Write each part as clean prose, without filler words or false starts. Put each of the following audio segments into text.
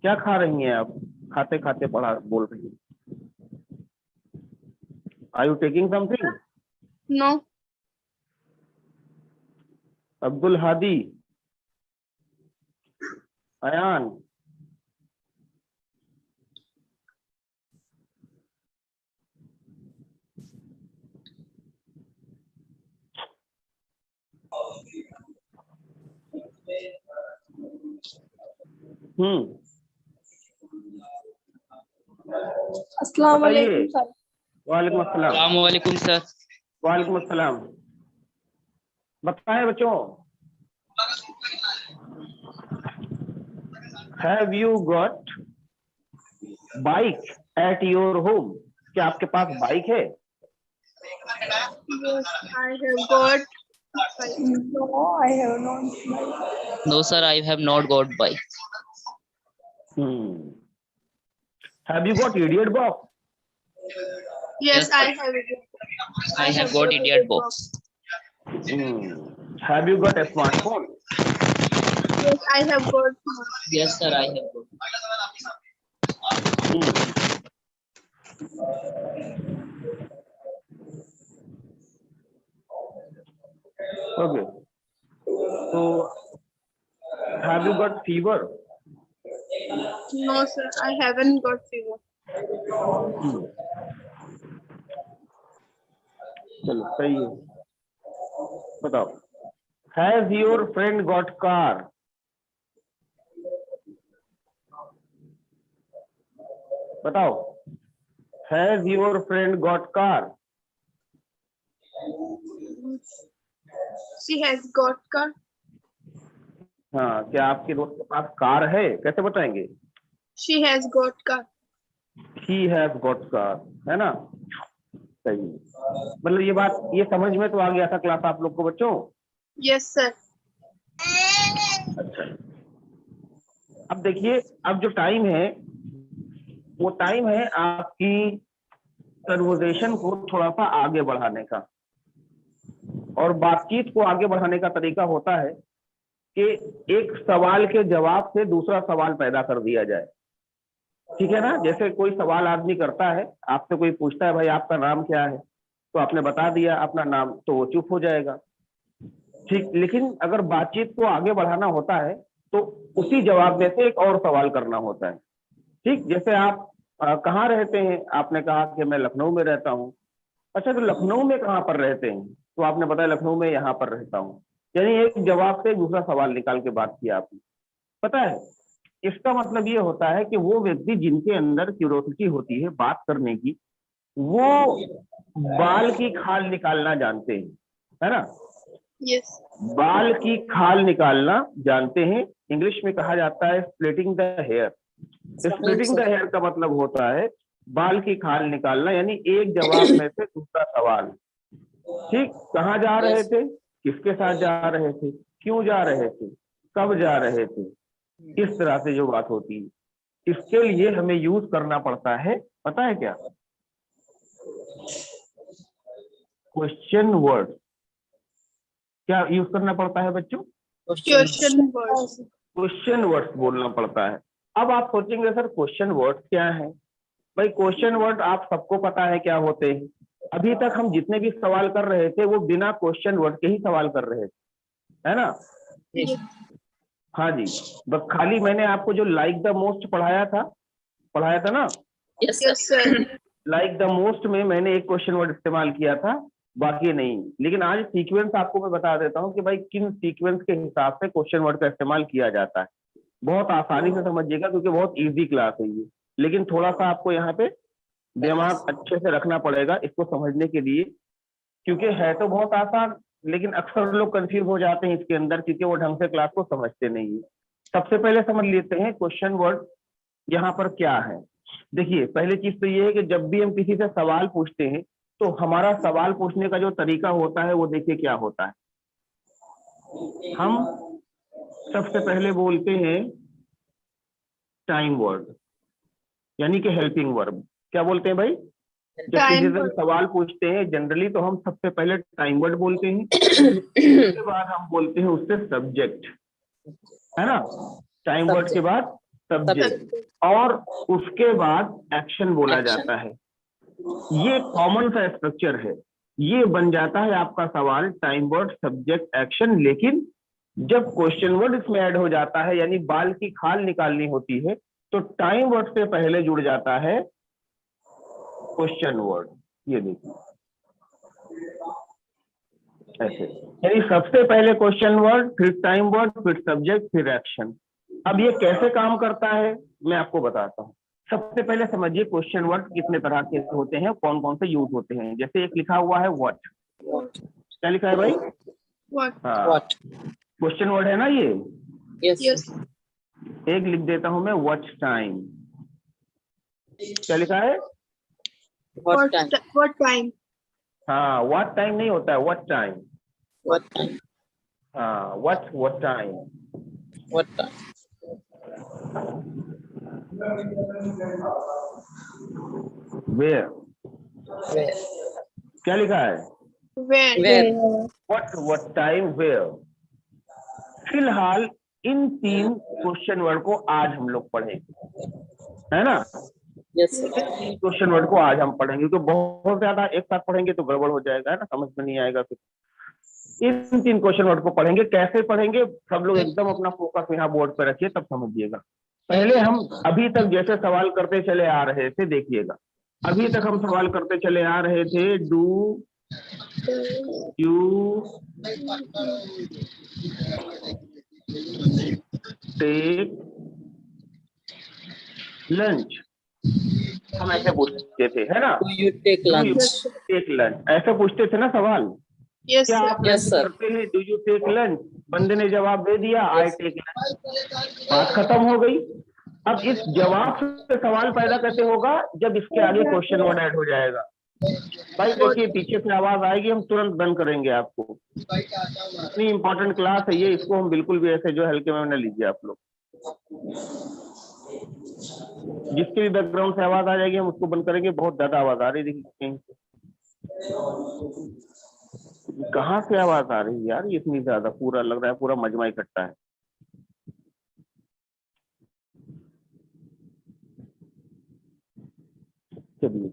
क्या खा रही हैं आप? खाते खाते पढ़ा बोल रही हैं। Are you taking something? No. Abdul Hadi, Ayan, अस्सलाम बताइए। वालेकुम सर। वालेकुम अस्सलाम। अस्सलामुअलैकुम सर। वालेकुम अस्सलाम। बताएं बच्चों, have you got bike at your home? क्या आपके पास बाइक है? Yes, I have got. No, I have not. No sir, I have not got bike. Have you got idiot box? Yes, I have. I have got idiot box. Have you got a smartphone? Yes, I have got. Yes sir, I have got. Okay, तो have you got fever? No, sir, I haven't got fever. चलो सही है। बताओ, has your friend got car? बताओ, has your friend got car? She has got car. हाँ, क्या आपके दोस्त के पास कार है? कैसे बताएंगे? She has got car. He has got car, है ना? सही है। मतलब ये बात, ये समझ में तो आ गया था क्लास आप लोग को बच्चों? Yes, sir. अच्छा, अब देखिए, अब जो टाइम है वो टाइम है आपकी कन्वर्सेशन को थोड़ा सा आगे बढ़ाने का। और बातचीत को आगे बढ़ाने का तरीका होता है कि एक सवाल के जवाब से दूसरा सवाल पैदा कर दिया जाए। ठीक है ना? जैसे कोई सवाल आदमी करता है, आपसे कोई पूछता है भाई आपका नाम क्या है, तो आपने बता दिया अपना नाम, तो वो चुप हो जाएगा। ठीक, लेकिन अगर बातचीत को आगे बढ़ाना होता है तो उसी जवाब में से एक और सवाल करना होता है। ठीक, जैसे आप कहाँ रहते हैं? आपने कहा कि मैं लखनऊ में रहता हूँ। अच्छा, तो लखनऊ में कहाँ पर रहते हैं? तो आपने बताया लखनऊ में यहाँ पर रहता हूँ। यानी एक जवाब से दूसरा सवाल निकाल के बात की आपने। पता है, इसका मतलब ये होता है कि वो व्यक्ति जिनके अंदर क्यूरोसिटी होती है बात करने की, वो बाल की खाल निकालना जानते हैं, है ना? Yes. बाल की खाल निकालना जानते हैं। इंग्लिश में कहा जाता है splitting the hair. Splitting the hair का मतलब होता है बाल की खाल निकालना, यानी एक जवाब में से दूसरा सवाल। ठीक, कहाँ जा रहे थे, किसके साथ जा रहे थे, क्यों जा रहे थे, कब जा रहे थे, इस तरह से जो बात होती है, इसके लिए हमें यूज करना पड़ता है, पता है क्या? Question word. क्या यूज करना पड़ता है बच्चों? Question words. क्वेश्चन वर्ड्स बोलना पड़ता है। अब आप सोचेंगे सर क्वेश्चन वर्ड्स क्या है? भाई क्वेश्चन वर्ड आप सबको पता है क्या होते हैं। अभी तक हम जितने भी सवाल कर रहे थे वो बिना क्वेश्चन वर्ड के ही सवाल कर रहे थे, है ना? हाँ जी, बस खाली मैंने आपको जो लाइक द मोस्ट पढ़ाया था ना? Yes, sir. Like the most में मैंने एक क्वेश्चन वर्ड इस्तेमाल किया था, बाकी नहीं। लेकिन आज सीक्वेंस आपको मैं बता देता हूँ कि भाई किन सीक्वेंस के हिसाब से क्वेश्चन वर्ड का इस्तेमाल किया जाता है। बहुत आसानी से समझिएगा क्योंकि बहुत इजी क्लास है ये, लेकिन थोड़ा सा आपको यहाँ पे दिमाग अच्छे से रखना पड़ेगा इसको समझने के लिए, क्योंकि है तो बहुत आसान लेकिन अक्सर लोग कंफ्यूज हो जाते हैं इसके अंदर क्योंकि वो ढंग से क्लास को समझते नहीं है। सबसे पहले समझ लेते हैं क्वेश्चन वर्ड यहाँ पर क्या है। देखिए, पहली चीज तो ये है कि जब भी हम किसी से सवाल पूछते हैं तो हमारा सवाल पूछने का जो तरीका होता है वो देखिए क्या होता है। हम सबसे पहले बोलते हैं टाइम वर्ड, यानी कि हेल्पिंग वर्ब। क्या बोलते हैं भाई? जब किसी से सवाल पूछते हैं जनरली तो हम सबसे पहले टाइम वर्ड बोलते हैं, उसके बाद हम बोलते हैं उससे सब्जेक्ट, है ना? टाइम वर्ड के बाद सब्जेक्ट और उसके बाद एक्शन बोला Action. जाता है। ये कॉमन सा स्ट्रक्चर है, ये बन जाता है आपका सवाल टाइम वर्ड सब्जेक्ट एक्शन। लेकिन जब क्वेश्चन वर्ड इसमें ऐड हो जाता है, यानी बाल की खाल निकालनी होती है, तो टाइम वर्ड से पहले जुड़ जाता है क्वेश्चन वर्ड। ये देखिए ऐसे, यानी सबसे पहले क्वेश्चन वर्ड, फिर टाइम वर्ड, फिर सब्जेक्ट, फिर एक्शन। अब ये कैसे काम करता है मैं आपको बताता हूँ। सबसे पहले समझिए क्वेश्चन वर्ड कितने तरह के होते हैं, कौन कौन से यूज होते हैं। जैसे एक लिखा हुआ है व्हाट, क्या लिखा है भाई? What? हाँ, What? क्वेश्चन वर्ड है ना ये। Yes. Yes. एक लिख देता हूं मैं व्हाट टाइम, क्या लिखा है? What time? What time? हाँ, व्हाट टाइम नहीं होता है, व्हाट टाइम। What time? हाँ, what time. What time? Where, Where? क्या लिखा है? When? Where? What time, where. फिलहाल इन तीन क्वेश्चन वर्ड को आज हम लोग पढ़ेंगे, है ना? Yes, sir. क्वेश्चन वर्ड को आज हम पढ़ेंगे, तो बहुत ज्यादा एक साथ पढ़ेंगे तो गड़बड़ हो जाएगा, है ना, समझ में नहीं आएगा। फिर इन तीन क्वेश्चन वर्ड को पढ़ेंगे। कैसे पढ़ेंगे? सब लोग एकदम अपना फोकस यहाँ बोर्ड पे रखिए, तब समझिएगा। पहले हम अभी तक जैसे सवाल करते चले आ रहे थे, देखिएगा अभी तक हम सवाल करते चले आ रहे थे, डू यू टेक लंच, हम ऐसे पूछते थे, है ना? Do you take lunch? Take lunch ऐसे पूछते थे ना सवाल। Yes, क्या sir. आप Yes, ऐसे sir. करते हैं? डू यू टेक लंच, बंदे ने जवाब दे दिया आई Yes. टेक लंच, बात खत्म हो गई। अब इस जवाब से सवाल पैदा कैसे होगा? जब इसके आगे क्वेश्चन वर्ड ऐड हो जाएगा। भाई देखिए पीछे से आवाज आएगी, हम तुरंत बंद करेंगे आपको। इतनी इंपॉर्टेंट क्लास है ये, इसको हम बिल्कुल भी ऐसे जो हल्के में न लीजिए आप लोग। जिसके भी बैकग्राउंड से आवाज आ जाएगी हम उसको बंद करेंगे। बहुत ज्यादा आवाज आ रही है, देखिए कहाँ से आवाज आ रही है यार, ये इतनी ज्यादा, पूरा लग रहा है पूरा मजमा इकट्ठा है। चलिए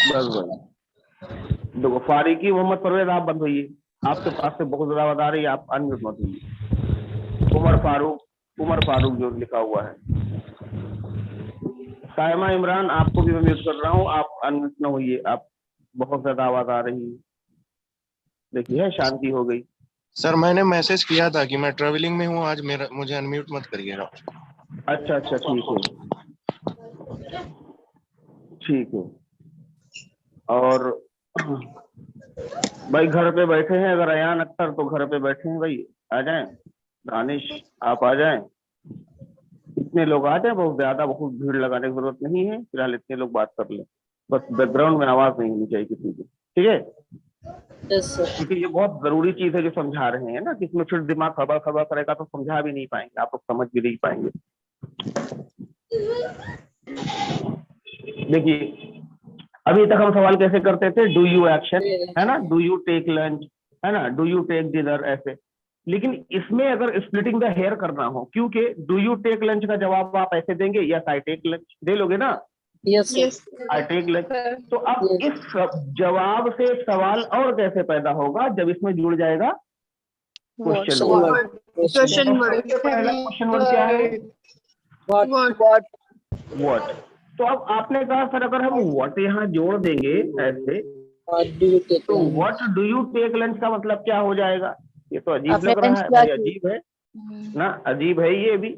बस भाई देखो, फारिकी मोहम्मद परवेज आप बंद होइए, आपके पास से बहुत ज्यादा आवाज आ रही है, आप अनम्यूट मत होइए। उमर फारूक जो लिखा हुआ है। सायमा इमरान आपको भी मैं म्यूट कर रहा हूँ, आप अनम्यूट न होइए, आप बहुत ज्यादा आवाज आ रही है। देखिए शांति हो गई। सर मैंने मैसेज किया था कि मैं ट्रेवलिंग में हूँ आज, मुझे अनम्यूट मत करिएगा। अच्छा ठीक है, ठीक है। और भाई घर पे बैठे हैं, अगर अयान अख्तर तो घर पे बैठे हैं भाई, आ जाएं। दानिश आप आ जाएं, इतने लोग आ जाएं, बहुत ज्यादा बहुत भीड़ लगाने की जरूरत नहीं है। फिलहाल इतने लोग बात कर लें, बस बैकग्राउंड में आवाज नहीं होनी चाहिए किसी की, ठीक है? Yes, sir. क्योंकि ये बहुत जरूरी चीज है जो समझा रहे हैं ना, कि इसमें फिर दिमाग खबर करेगा तो समझा भी नहीं पाएंगे, आप लोग समझ भी नहीं पाएंगे। देखिए अभी तक हम सवाल कैसे करते थे? डू यू एक्शन, है ना, डू यू टेक लंच, है ना, डू यू टेक डिनर, ऐसे। लेकिन इसमें अगर स्प्लिटिंग द हेयर करना हो, क्योंकि डू यू टेक लंच का जवाब आप ऐसे देंगे, यस आई टेक लंच, दे लोगे ना, Yes, sir. Yes. I take lunch. Sir. तो अब Yes. इस जवाब से सवाल और कैसे पैदा होगा? जब इसमें जुड़ जाएगा question Question word. word. Question word. सबसे पहला क्वेश्चन वर्ड क्या है? What? व्हाट। तो अब आपने कहा सर अगर हम व्हाट यहाँ जोड़ देंगे ऐसे, What do you take तो lunch? What do you take lunch का मतलब क्या हो जाएगा? ये तो अजीब लग रहा है भाई, अजीब है ना, अजीब है ये भी।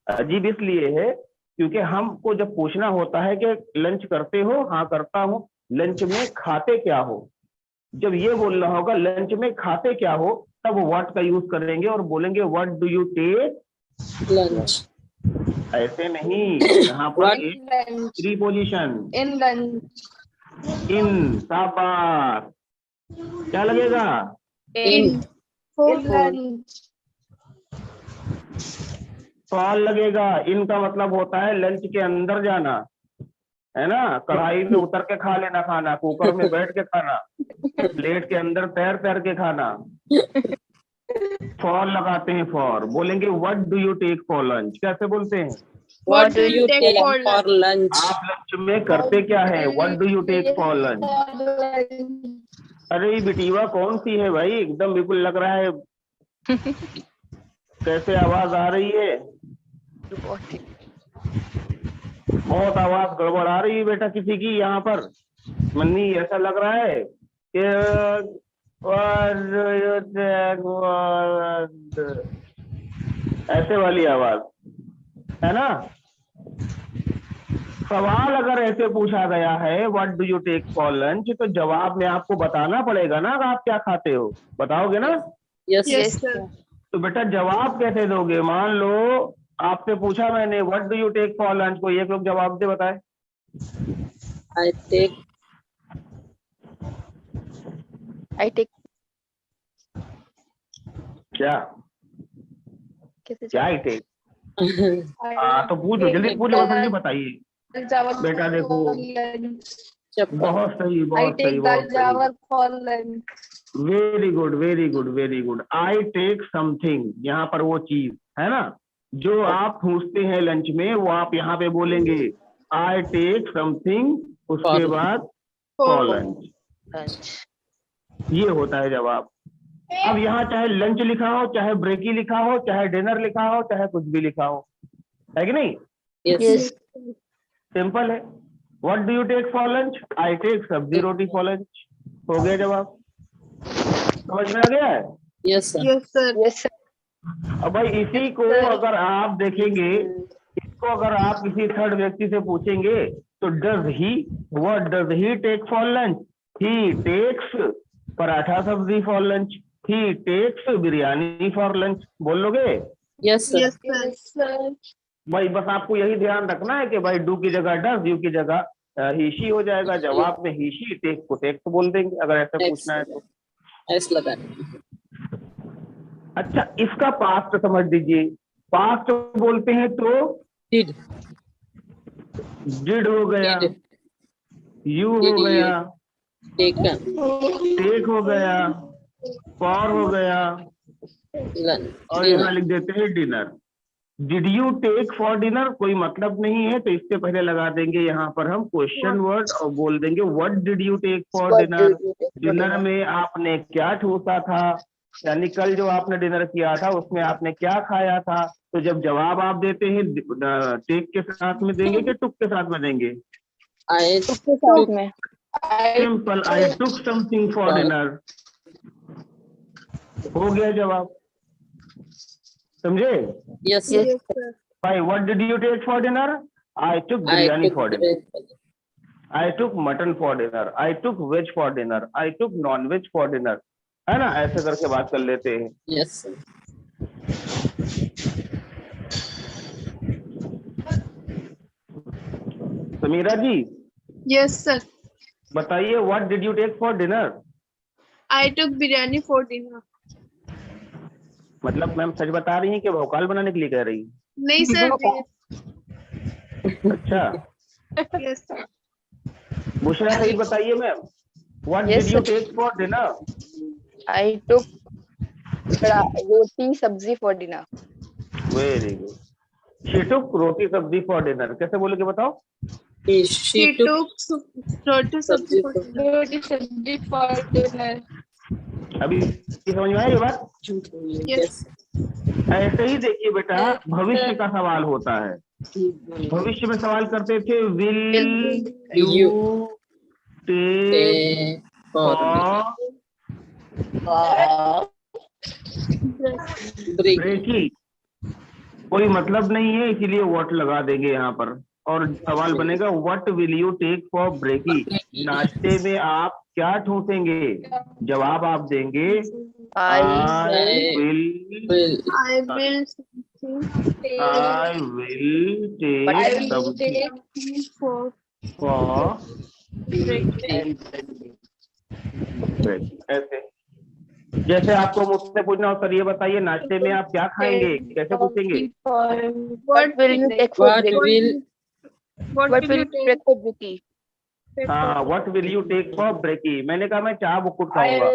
अजीब इसलिए है क्योंकि हमको जब पूछना होता है कि लंच करते हो, हाँ करता हूँ, लंच में खाते क्या हो, जब ये बोलना होगा लंच में खाते क्या हो, तब व्हाट का यूज करेंगे और बोलेंगे what do you take Lunch. ऐसे नहीं, यहाँ पर What? एक lunch, preposition in lunch, in, शाबाश। क्या लगेगा? in, for In. lunch, for लगेगा। इन का मतलब होता है लंच के अंदर जाना, है ना? कढ़ाई में उतर के खा लेना खाना, कुकर में बैठ के खाना, प्लेट के अंदर तैर तैर के खाना। फॉर लगाते हैं, फॉर बोलेंगे what do you take for lunch, कैसे बोलते हैं? what do you take for for lunch? आप लंच में करते क्या है? What do you take for lunch? अरे ये बिटिवा कौन सी है भाई, एकदम बिल्कुल लग रहा है कैसे आवाज आ रही है, बहुत आवाज गड़बड़ आ रही है बेटा किसी की यहाँ पर। मन्नी ऐसा लग रहा है कि ऐसे वाली आवाज है ना। सवाल अगर ऐसे पूछा गया है what do you take for lunch, तो जवाब में आपको बताना पड़ेगा ना आप क्या खाते हो, बताओगे ना? Yes. Yes, sir. तो बेटा जवाब कैसे दोगे? मान लो आपसे पूछा मैंने what do you take for lunch, को एक लोग जवाब दे बताए। I take. क्या क्या ही टेक? I तो पूछो जल्दी, पूछो बस जल्दी बताइए। take चावल बेटा देखो, for lunch. बहुत सही I बहुत सही take दाल बहुत सही। चावल for lunch. Very good very good very good. I take something, यहाँ पर वो चीज है ना जो आप पूछते हैं लंच में, वो आप यहाँ पे बोलेंगे आई टेक समथिंग, उसके For- बाद For फॉर लंच। ये होता है जवाब। अब यहाँ चाहे लंच लिखा हो, चाहे ब्रेकी लिखा हो, चाहे डिनर लिखा हो, चाहे कुछ भी लिखा हो, है कि नहीं? Yes. सिंपल है। What do you take for lunch? I take sabzi roti for lunch. हो गया जवाब, समझ में आ गया है? Yes, sir. yes sir. अब भाई इसी को अगर आप देखेंगे, इसको अगर आप किसी थर्ड व्यक्ति से पूछेंगे तो does he, what does he take for lunch? He takes paratha sabzi for lunch, he takes biryani for lunch, बोल लोगे? Yes, sir. Yes sir. भाई बस आपको यही ध्यान रखना है कि भाई डू की जगह डज, यू की जगह ही शी हो जाएगा। जवाब में ही शी, टेक को टेक्स बोल देंगे अगर ऐसा पूछना है तो। S लगाना. अच्छा इसका पास्ट समझ लीजिए, पास्ट बोलते हैं तो Did. डिड हो गया, Did. यू हो Did गया, Taken. टेक हो गया, फॉर हो गया, Lunch. और यहाँ लिख देते हैं dinner. Did you take for dinner कोई मतलब नहीं है, तो इससे पहले लगा देंगे यहाँ पर हम क्वेश्चन वर्ड और बोल देंगे what did you take for dinner. Dinner में आपने क्या ठूसा था, यानी कल जो आपने डिनर किया था उसमें आपने क्या खाया था। तो जब जवाब आप देते हैं टेक के साथ में देंगे कि टुक के साथ में देंगे? I simple, I took something for dinner, हो गया जवाब, समझे Yes. भाई? What did you take for dinner? I took I biryani took for dinner, I took mutton for dinner, I took veg for dinner, I took non veg for dinner, है ना? ऐसे करके बात कर लेते हैं। Yes, sir. Samira ji Yes sir. बताइए व्हाट did you take for dinner? I took biryani for dinner. मतलब मैम सच बता रही हैं कि भोकाल बनाने के लिए कह रही हैं? नहीं सर. अच्छा Yes sir. बुशरा सही बताइए ma'am, what did you take for dinner? I took roti sabzi for dinner. Very good. She took roti sabzi for dinner, कैसे बोलोगे बताओ? She He took took roti sabzi for dinner. Roti sabzi for dinner. अभी समझ में आई ये बात? Yes. ऐसे ही देखिए बेटा, भविष्य का सवाल होता है। भविष्य में सवाल करते थे will you take for break. ब्रेकी, कोई मतलब नहीं है इसीलिए व्हाट लगा देंगे यहाँ पर, और सवाल बनेगा what will you take for brekkie, नाश्ते में आप क्या ठूसेंगे? जवाब आप देंगे I I will Will I will I will take something for for break. break. ऐसे जैसे आपको मुझसे पूछना हो सर ये बताइए नाश्ते में आप क्या खाएंगे, कैसे पूछेंगे? What will you take for What break? will What What will will you you take? take for break? हाँ, what will you take for brekkie? मैंने कहा मैं चाय बुकुट खाऊंगा।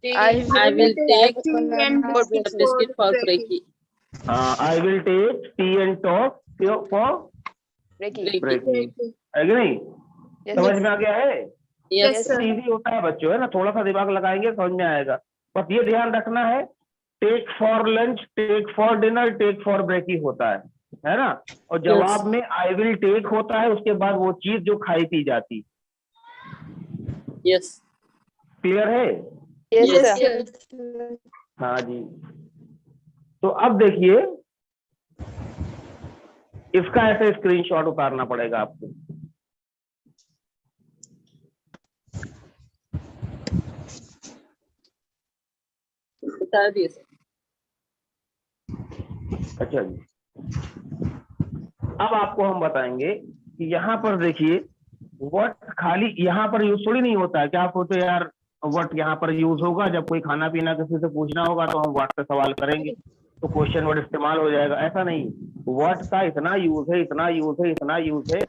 I will take tea and a biscuits biscuit for break. breaking. हाँ, I will take tea and toast for Breaky. brekkie, है कि नहीं? Yes, समझ sir. में आ गया है? Yes, Yes, sir. इजी होता है बच्चों, है ना, थोड़ा सा दिमाग लगाएंगे समझ में आएगा। बस ये ध्यान रखना है take for lunch, take for dinner, take for brekkie होता है ना, और जवाब में आई विल टेक होता है, उसके बाद वो चीज जो खाई पी जाती। yes, क्लियर है? Yes, Yes, sir. हाँ जी। तो अब देखिए इसका ऐसे स्क्रीनशॉट उतारना पड़ेगा आपको। बता दिए sir. अच्छा जी, अब आपको हम बताएंगे कि यहाँ पर देखिए व्हाट खाली यहाँ पर यूज थोड़ी नहीं होता है। क्या आप सोचते यार व्हाट यहाँ पर यूज होगा, जब कोई खाना पीना किसी से पूछना होगा तो हम व्हाट से सवाल करेंगे तो क्वेश्चन वर्ड इस्तेमाल हो जाएगा, ऐसा नहीं। व्हाट का इतना यूज है, इतना यूज है, इतना यूज है,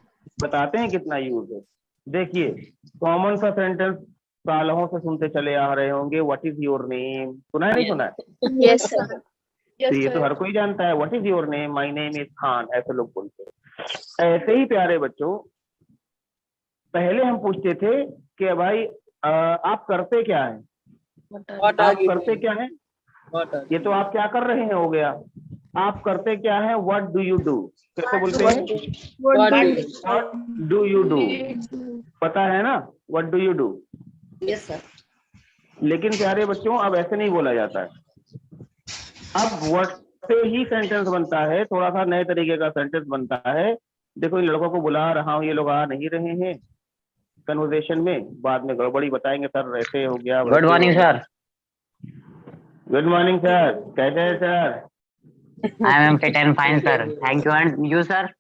बताते हैं कितना यूज है। देखिए कॉमन सा सेंटेंस सालों से सुनते चले आ रहे होंगे, व्हाट इज योर नेम, सुना है नहीं सुना है? Yes, sir. तो ये तो हर कोई जानता है, what is your name, my name is Khan, ऐसे लोग बोलते हैं। ऐसे ही प्यारे बच्चों पहले हम पूछते थे कि भाई आप करते क्या हैं, What are आप you करते doing? क्या हैं, What are ये तो आप क्या कर रहे हैं हो गया। आप करते क्या हैं, व्हाट डू यू डू, कैसे बोलते हैं? What do you? What do you do, पता है ना what do you do. Yes sir. लेकिन प्यारे बच्चों अब ऐसे नहीं बोला जाता है, अब व्हाट से ही सेंटेंस बनता है, थोड़ा सा नए तरीके का सेंटेंस बनता है। देखो इन लड़कों को बुला रहा हूँ, ये लोग आ नहीं रहे हैं कन्वर्सेशन में, बाद में गड़बड़ी बताएंगे सर ऐसे हो गया। Good morning sir. Good morning sir, कैसे हैं sir? I am fit and fine sir, thank you. And you sir?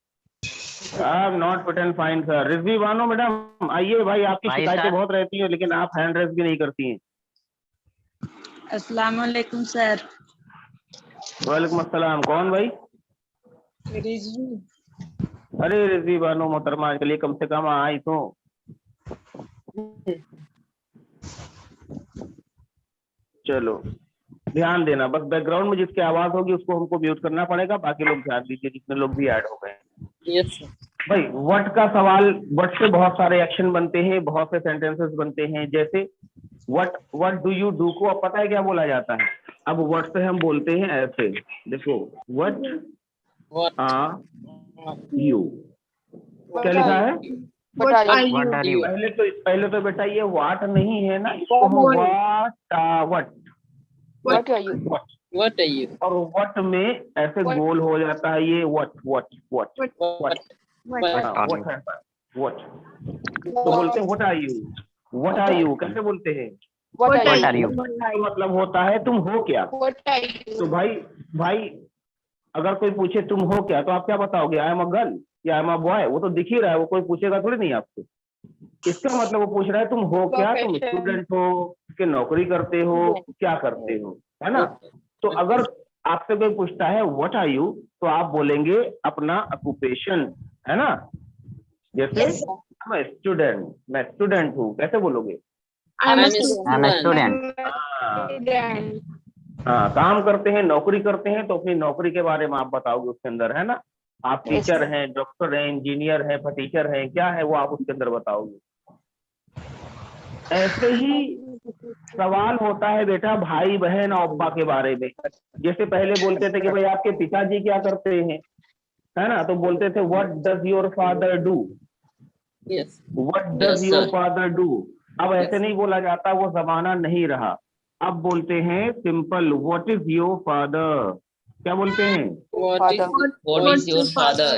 I am not fit and fine sir. Rizvi Bano madam आइए भाई, आपकी भाई शिकायतें सर। बहुत रहती हैं लेकिन आप हैंड रेस भी नहीं करती हैं। अस्सलाम वालेकुम सर। वालेकुम अस्सलाम, कौन भाई? रिजवी। अरे रिजवी बानो मोहतरमा के लिए कम से कम आई तो। चलो ध्यान देना, बस बैकग्राउंड में जिसकी आवाज होगी उसको हमको म्यूट करना पड़ेगा, बाकी लोग ध्यान दीजिए जितने लोग भी ऐड हो गए। Yes sir. भाई व्हाट का सवाल, व्हाट से बहुत सारे एक्शन बनते हैं, बहुत से सेंटेंसेस बनते हैं। जैसे व्हाट डू यू डू को अब पता है क्या बोला जाता है। अब व्हाट से हम बोलते हैं ऐसे, देखो व्हाट What आर यू, क्या लिखा है? What are you? What are you? पहले तो बेटा ये व्हाट नहीं है ना, इसको हम what What are you? What are you? और व्हाट में ऐसे What? गोल हो जाता है ये what what what What? What तो बोलते हैं what are you, what are you कैसे बोलते हैं? What What are are you? you? तो मतलब होता है तुम हो क्या। What are तो you? भाई अगर कोई पूछे तुम हो क्या तो आप क्या बताओगे, आई एम अ गर्ल या आई एम अ बॉय, वो तो दिख ही रहा है, वो कोई पूछेगा थोड़ी नहीं आपको। इसका मतलब वो पूछ रहा है तुम हो क्या, तुम Profession. स्टूडेंट हो कि नौकरी करते हो, क्या करते हो, है ना। तो अगर आपसे कोई पूछता है व्हाट आर यू तो आप बोलेंगे अपना ऑक्यूपेशन, है ना। जैसे Yes, sir. मैं स्टूडेंट हूँ, कैसे बोलोगे? I'm a I am a student. Student. हाँ, काम करते हैं, नौकरी करते हैं तो अपनी नौकरी के बारे में आप बताओगे उसके अंदर, है ना। आप Yes, टीचर sir. हैं, डॉक्टर हैं, इंजीनियर हैं, टीचर हैं, क्या है वो आप उसके अंदर बताओगे। ऐसे ही सवाल होता है बेटा भाई बहन और अब्बा के बारे में। जैसे पहले बोलते थे कि भाई आपके पिताजी क्या करते हैं, है ना, तो बोलते थे what does your father do, Yes. What does Yes, your sir. Father do. अब ऐसे Yes. नहीं बोला जाता, वो जमाना नहीं रहा। अब बोलते हैं simple what is your father, क्या बोलते हैं? What is Father. what is your father?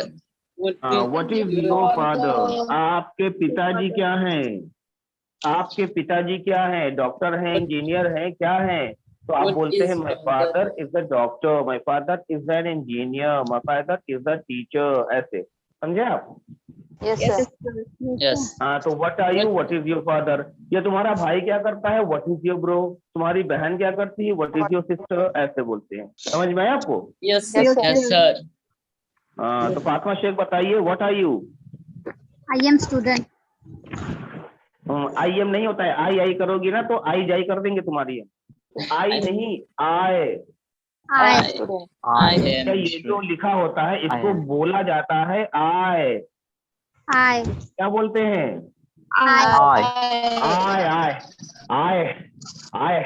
What is your father, आपके पिताजी क्या हैं, आपके पिताजी क्या हैं, डॉक्टर हैं, इंजीनियर हैं, क्या हैं, तो आप What बोलते is हैं माई father? Father is the doctor, my father is an engineer, my father is the teacher, ऐसे समझे आप? Yes, Yes, sir. sir. Yes. हाँ, तो what are you, what is your father, या तुम्हारा भाई क्या करता है, व्हाट इज योर ब्रो, तुम्हारी बहन क्या करती है, व्हाट इज योर सिस्टर, ऐसे बोलते हैं। समझ में आया आपको? Yes. Yes, sir. Yes, sir. हाँ, तो फातिमा शेख बताइए what are you? I am student. I am नहीं होता है, आई आई करोगी ना तो आई जाई कर देंगे तुम्हारी। तो आई नहीं, आए। I. Student. I क्या am. ये जो लिखा होता है इसको I am. बोला जाता है आए, I. क्या बोलते हैं? I. I. आए आए आए आए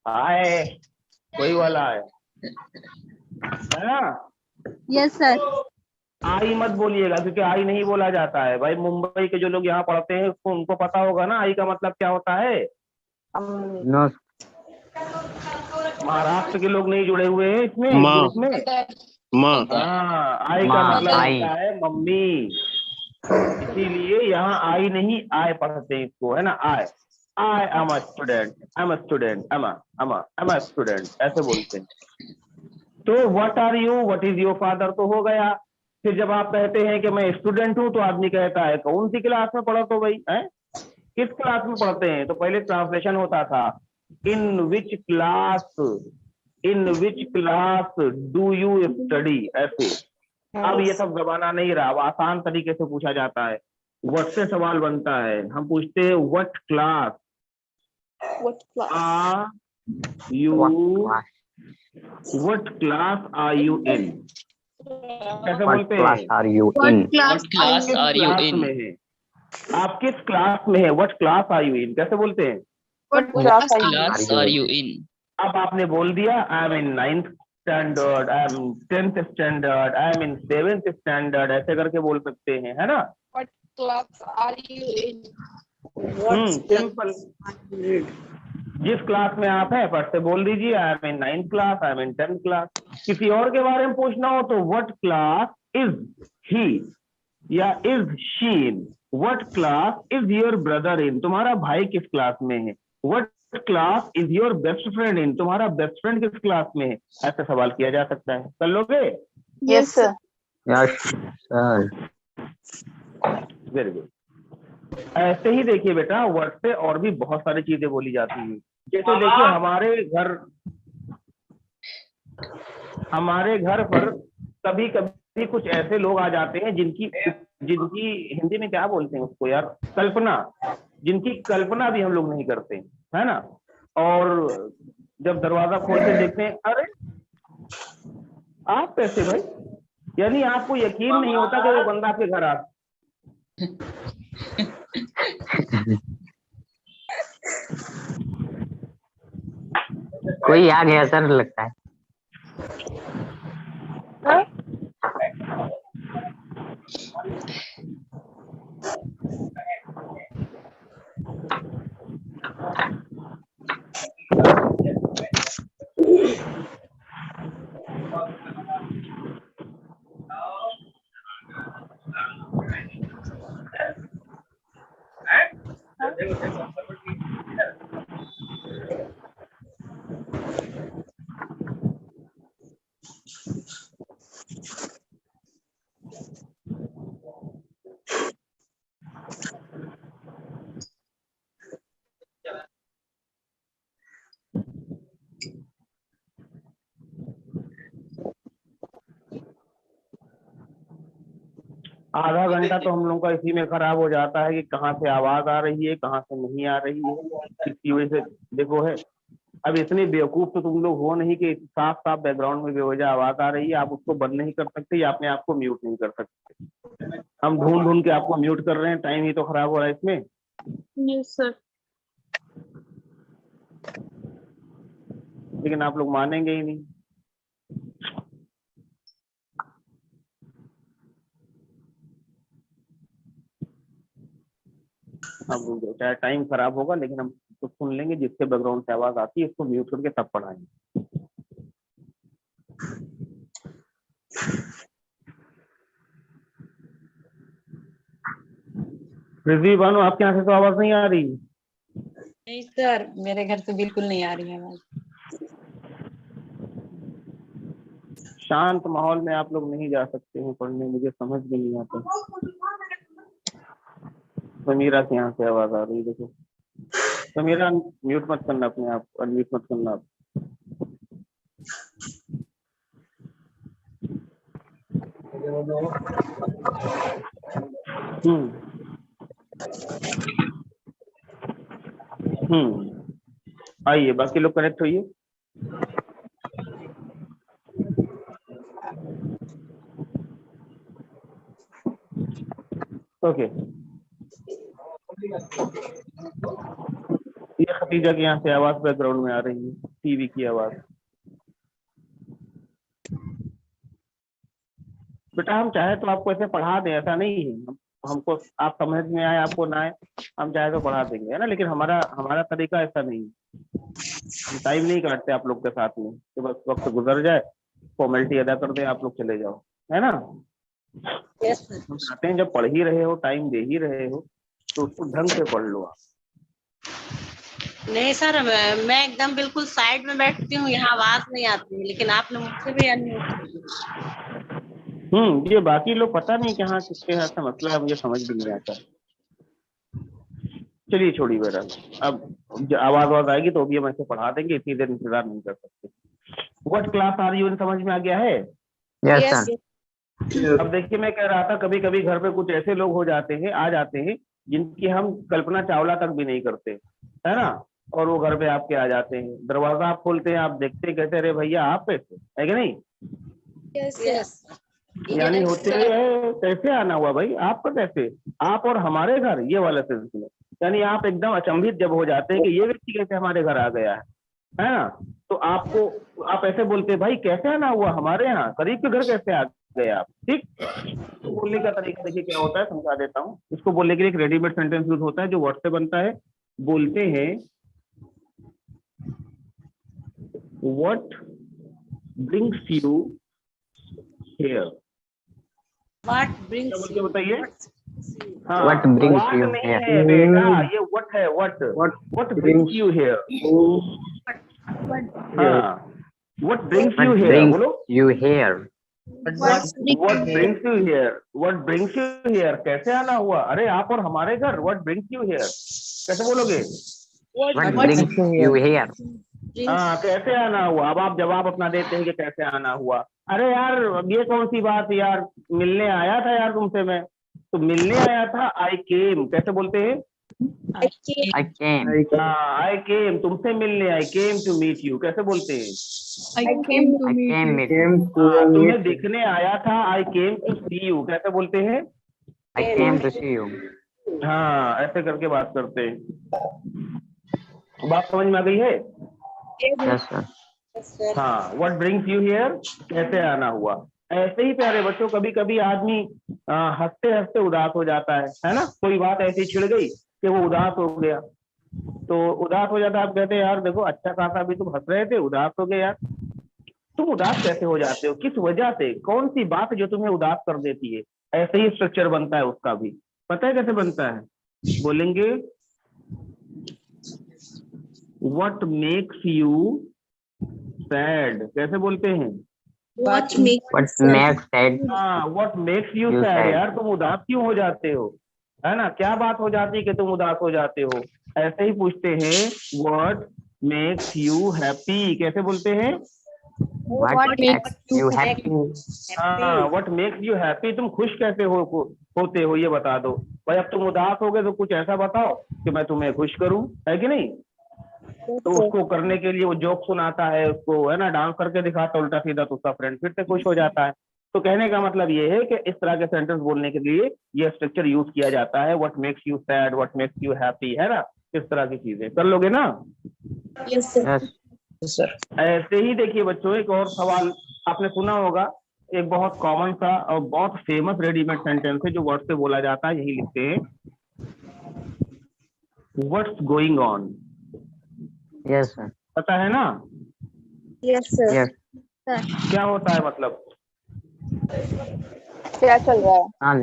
आए, कोई वाला है ना? Yes, sir. आई मत बोलिएगा, क्योंकि आई नहीं बोला जाता है भाई। मुंबई के जो लोग यहाँ पढ़ते हैं उसको उनको पता होगा ना आई का मतलब क्या होता है। No. महाराष्ट्र के लोग नहीं जुड़े हुए हैं इसमें माँ। ग्रुप में। माँ। हाँ, आई का माँ, मतलब आई। होता है मम्मी, इसीलिए यहाँ आई नहीं आए पढ़ते हैं इसको, है ना? I, I am a student, I am a student, I am a student, ऐसे बोलते हैं। तो what are you, what is your father तो हो गया। फिर जब आप कहते हैं कि मैं स्टूडेंट हूँ तो आदमी कहता है कौन सी क्लास में पढ़ो, तो भाई है किस क्लास में पढ़ते हैं? तो पहले ट्रांसलेशन होता था in which class do you study, ऐसे। अब ये सब जमाना नहीं रहा, अब आसान तरीके से पूछा जाता है। व्हाट से सवाल बनता है, हम पूछते हैं what class What class? Are you, What class? What class are you in, कैसे What बोलते class हैं? are you What in? class What class किस are you क्लास in? में है, आप किस क्लास में है, what class are you in, कैसे बोलते हैं? What What class class are you? Class Are are you you in? अब आपने बोल दिया I am in 9th standard, I am 10th standard, I am in 7th standard, ऐसे करके बोल सकते हैं, है ना? What class are you in? What simple. जिस क्लास में आप हैं फट से बोल दीजिए I am in 9th class, I am in 10th class. किसी और के बारे में पूछना हो तो व्हाट क्लास इज ही या is she in, what class is your brother in, तुम्हारा भाई किस क्लास में है, what class is your best friend in, तुम्हारा बेस्ट फ्रेंड किस क्लास में है, ऐसे सवाल किया जा सकता है। कर लोगे? Yes, sir. Yes, sir. Very good. ऐसे ही देखिए बेटा, वर्ड से और भी बहुत सारी चीजें बोली जाती हैं। जैसे देखिए हमारे घर पर कभी कभी कुछ ऐसे लोग आ जाते हैं जिनकी हिंदी में क्या बोलते हैं उसको यार, कल्पना, जिनकी कल्पना भी हम लोग नहीं करते, है ना? और जब दरवाजा खोल के देखते हैं, अरे आप कैसे भाई, यानी आपको यकीन नहीं होता कि वो बंदा आपके घर आ। कोई आ गया सर लगता है। आधा घंटा तो हम लोग का इसी में खराब हो जाता है कि कहाँ से आवाज आ रही है, कहाँ से नहीं आ रही है, इसकी वजह से देखो है। अब इतने बेवकूफ तो तुम लोग हो नहीं कि साफ साफ बैकग्राउंड में बेवजह आवाज आ रही है, आप उसको बंद नहीं कर सकते या अपने आप को म्यूट नहीं कर सकते। हम ढूंढ ढूंढ के आपको म्यूट कर रहे हैं, टाइम ही तो खराब हो रहा है इसमें। Yes, sir. लेकिन आप लोग मानेंगे ही नहीं। अब चाहे टाइम खराब होगा लेकिन हम तो सुन लेंगे, जिसके बैकग्राउंड से आवाज आती है इसको म्यूट करके तब पढ़ाएंगे। रिजवी बानो, आपके यहाँ से तो आवाज नहीं आ रही? नहीं सर, मेरे घर से बिल्कुल नहीं आ रही है आवाज। शांत माहौल में आप लोग नहीं जा सकते हैं पढ़ने, मुझे समझ में नहीं आता। समीरा के यहाँ से आवाज आ रही है, देखो समीरा म्यूट मत करना अपने आप, अनम्यूट मत करना आप। आइए बाकी लोग कनेक्ट होइए। ओके ये खतीजा के यहाँ से आवाज बैकग्राउंड में आ रही है, टीवी की आवाज। बेटा हम चाहे तो आपको ऐसे पढ़ा दें, ऐसा नहीं है हमको आप समझ में आए आपको ना आए, हम चाहे तो पढ़ा देंगे, है ना, लेकिन हमारा तरीका ऐसा नहीं है। हम टाइम नहीं काटते आप लोग के साथ में कि बस वक्त गुजर जाए, फॉर्मेलिटी अदा कर दें, आप लोग चले जाओ, है ना। Yes, sir. हम चाहते हैं जब पढ़ ही रहे हो, टाइम दे ही रहे हो, तो उसको ढंग से पढ़ लो आप। नहीं सर, मैं एकदम बिल्कुल साइड में बैठती हूँ, यहाँ आवाज नहीं आती है, लेकिन आपने मुझसे भी अनम्यूट कर दिया। ये बाकी लोग पता नहीं कहाँ किसके यहाँ से मसला है, मुझे समझ भी नहीं आता। चलिए छोड़िए बेटा, अब आवाज आएगी तो भी हम ऐसे पढ़ा देंगे, इतनी देर इंतजार नहीं कर सकते। व्हाट क्लास आर यू समझ में आ गया है? Yes Yes, sir. अब देखिए मैं कह रहा था कभी कभी घर पे कुछ ऐसे लोग हो जाते हैं, आ जाते हैं जिनकी हम कल्पना चावला तक भी नहीं करते, है ना, और वो घर पे आपके आ जाते हैं, दरवाजा आप खोलते हैं, आप देखते हैं, कहते अरे भैया आप कैसे, है कि नहीं? Yes, yes. यानी Yes, होते sir. हैं कैसे आना हुआ भाई आपका, कैसे आप और हमारे घर, ये वाला सेंस में, यानी आप एकदम अचंभित जब हो जाते हैं कि ये व्यक्ति कैसे हमारे घर आ गया है ना, तो आपको आप ऐसे बोलते हैं भाई कैसे आना हुआ हमारे यहाँ, करीब के घर कैसे आ गए आप, ठीक। तो बोलने का तरीका देखिए क्या होता है, समझा देता हूँ। इसको बोलने के लिए एक रेडीमेड सेंटेंस यूज होता है जो वर्ड से बनता है। बोलते हैं what brings you here. What क्या brings बोल के you? बताइए? What- हाँ, What brings what you नहीं here? है बेटा, ये what है, what brings you here। हाँ, what brings you What here, brings बोलो। you here? What brings you here? What brings you here? कैसे आना हुआ? अरे आप और हमारे घर। What brings you here? कैसे बोलोगे? What brings you here? हाँ, कैसे आना हुआ? अब आप जवाब अपना देते हैं कि कैसे आना हुआ। अरे यार अब ये कौन सी बात यार, मिलने आया था यार तुमसे मैं, तो मिलने आया था, I came, कैसे बोलते हैं? I came. I came, तुमसे मिलने, I came to meet you, कैसे बोलते हैं? I came to I meet came you. with you. हाँ, तुम्हें दिखने आया था, I came to see you, कैसे बोलते हैं? I came to see you. हाँ, ऐसे करके बात करते हैं। बात समझ में आ गई है? Yes sir. Yes, sir. हाँ, what brings you here, कैसे आना हुआ। ऐसे ही प्यारे बच्चों, कभी कभी आदमी हंसते हंसते उदास हो जाता है ना, कोई बात ऐसी छिड़ गई कि वो उदास हो गया, तो उदास हो जाता है। आप कहते हैं यार देखो अच्छा खासा अभी तुम हंस रहे थे, उदास हो गए यार। तुम उदास कैसे हो जाते हो, किस वजह से, कौन सी बात जो तुम्हें उदास कर देती है? ऐसे ही स्ट्रक्चर बनता है उसका भी, पता है कैसे बनता है? बोलेंगे व्हाट मेक्स यू सैड, कैसे बोलते हैं? What makes What makes sad हाँ, what makes you you sad, sad? यार तुम उदास क्यों हो जाते हो, है ना, क्या बात हो जाती है कि तुम उदास हो जाते हो? ऐसे ही पूछते हैं व्हाट मेक्स यू हैप्पी, कैसे बोलते हैं? What makes you happy? हाँ, व्हाट मेक्स यू हैप्पी, तुम खुश कैसे होते हो ये बता दो भाई। अब तुम उदास हो गए तो कुछ ऐसा बताओ कि मैं तुम्हें खुश करूं, है कि नहीं? तो उसको करने के लिए वो जोक सुनाता है उसको, है ना, डांस करके दिखाता उल्टा सीधा, तो उसका फ्रेंड फिर से खुश हो जाता है। तो कहने का मतलब ये है कि इस तरह के सेंटेंस बोलने के लिए ये स्ट्रक्चर यूज किया जाता है, what makes you sad, what makes you happy, है ना, इस तरह की चीजें कर लोगे ना। Yes, sir. Yes. ऐसे ही देखिए बच्चों, एक और सवाल आपने सुना होगा, एक बहुत कॉमन सा और बहुत फेमस रेडीमेड सेंटेंस है जो वर्ड से बोला जाता है, यही लिखते हैं what's going on, Yes sir. पता है ना? Yes, sir. Yes. क्या होता है मतलब? क्या चल रहा है? हाँ,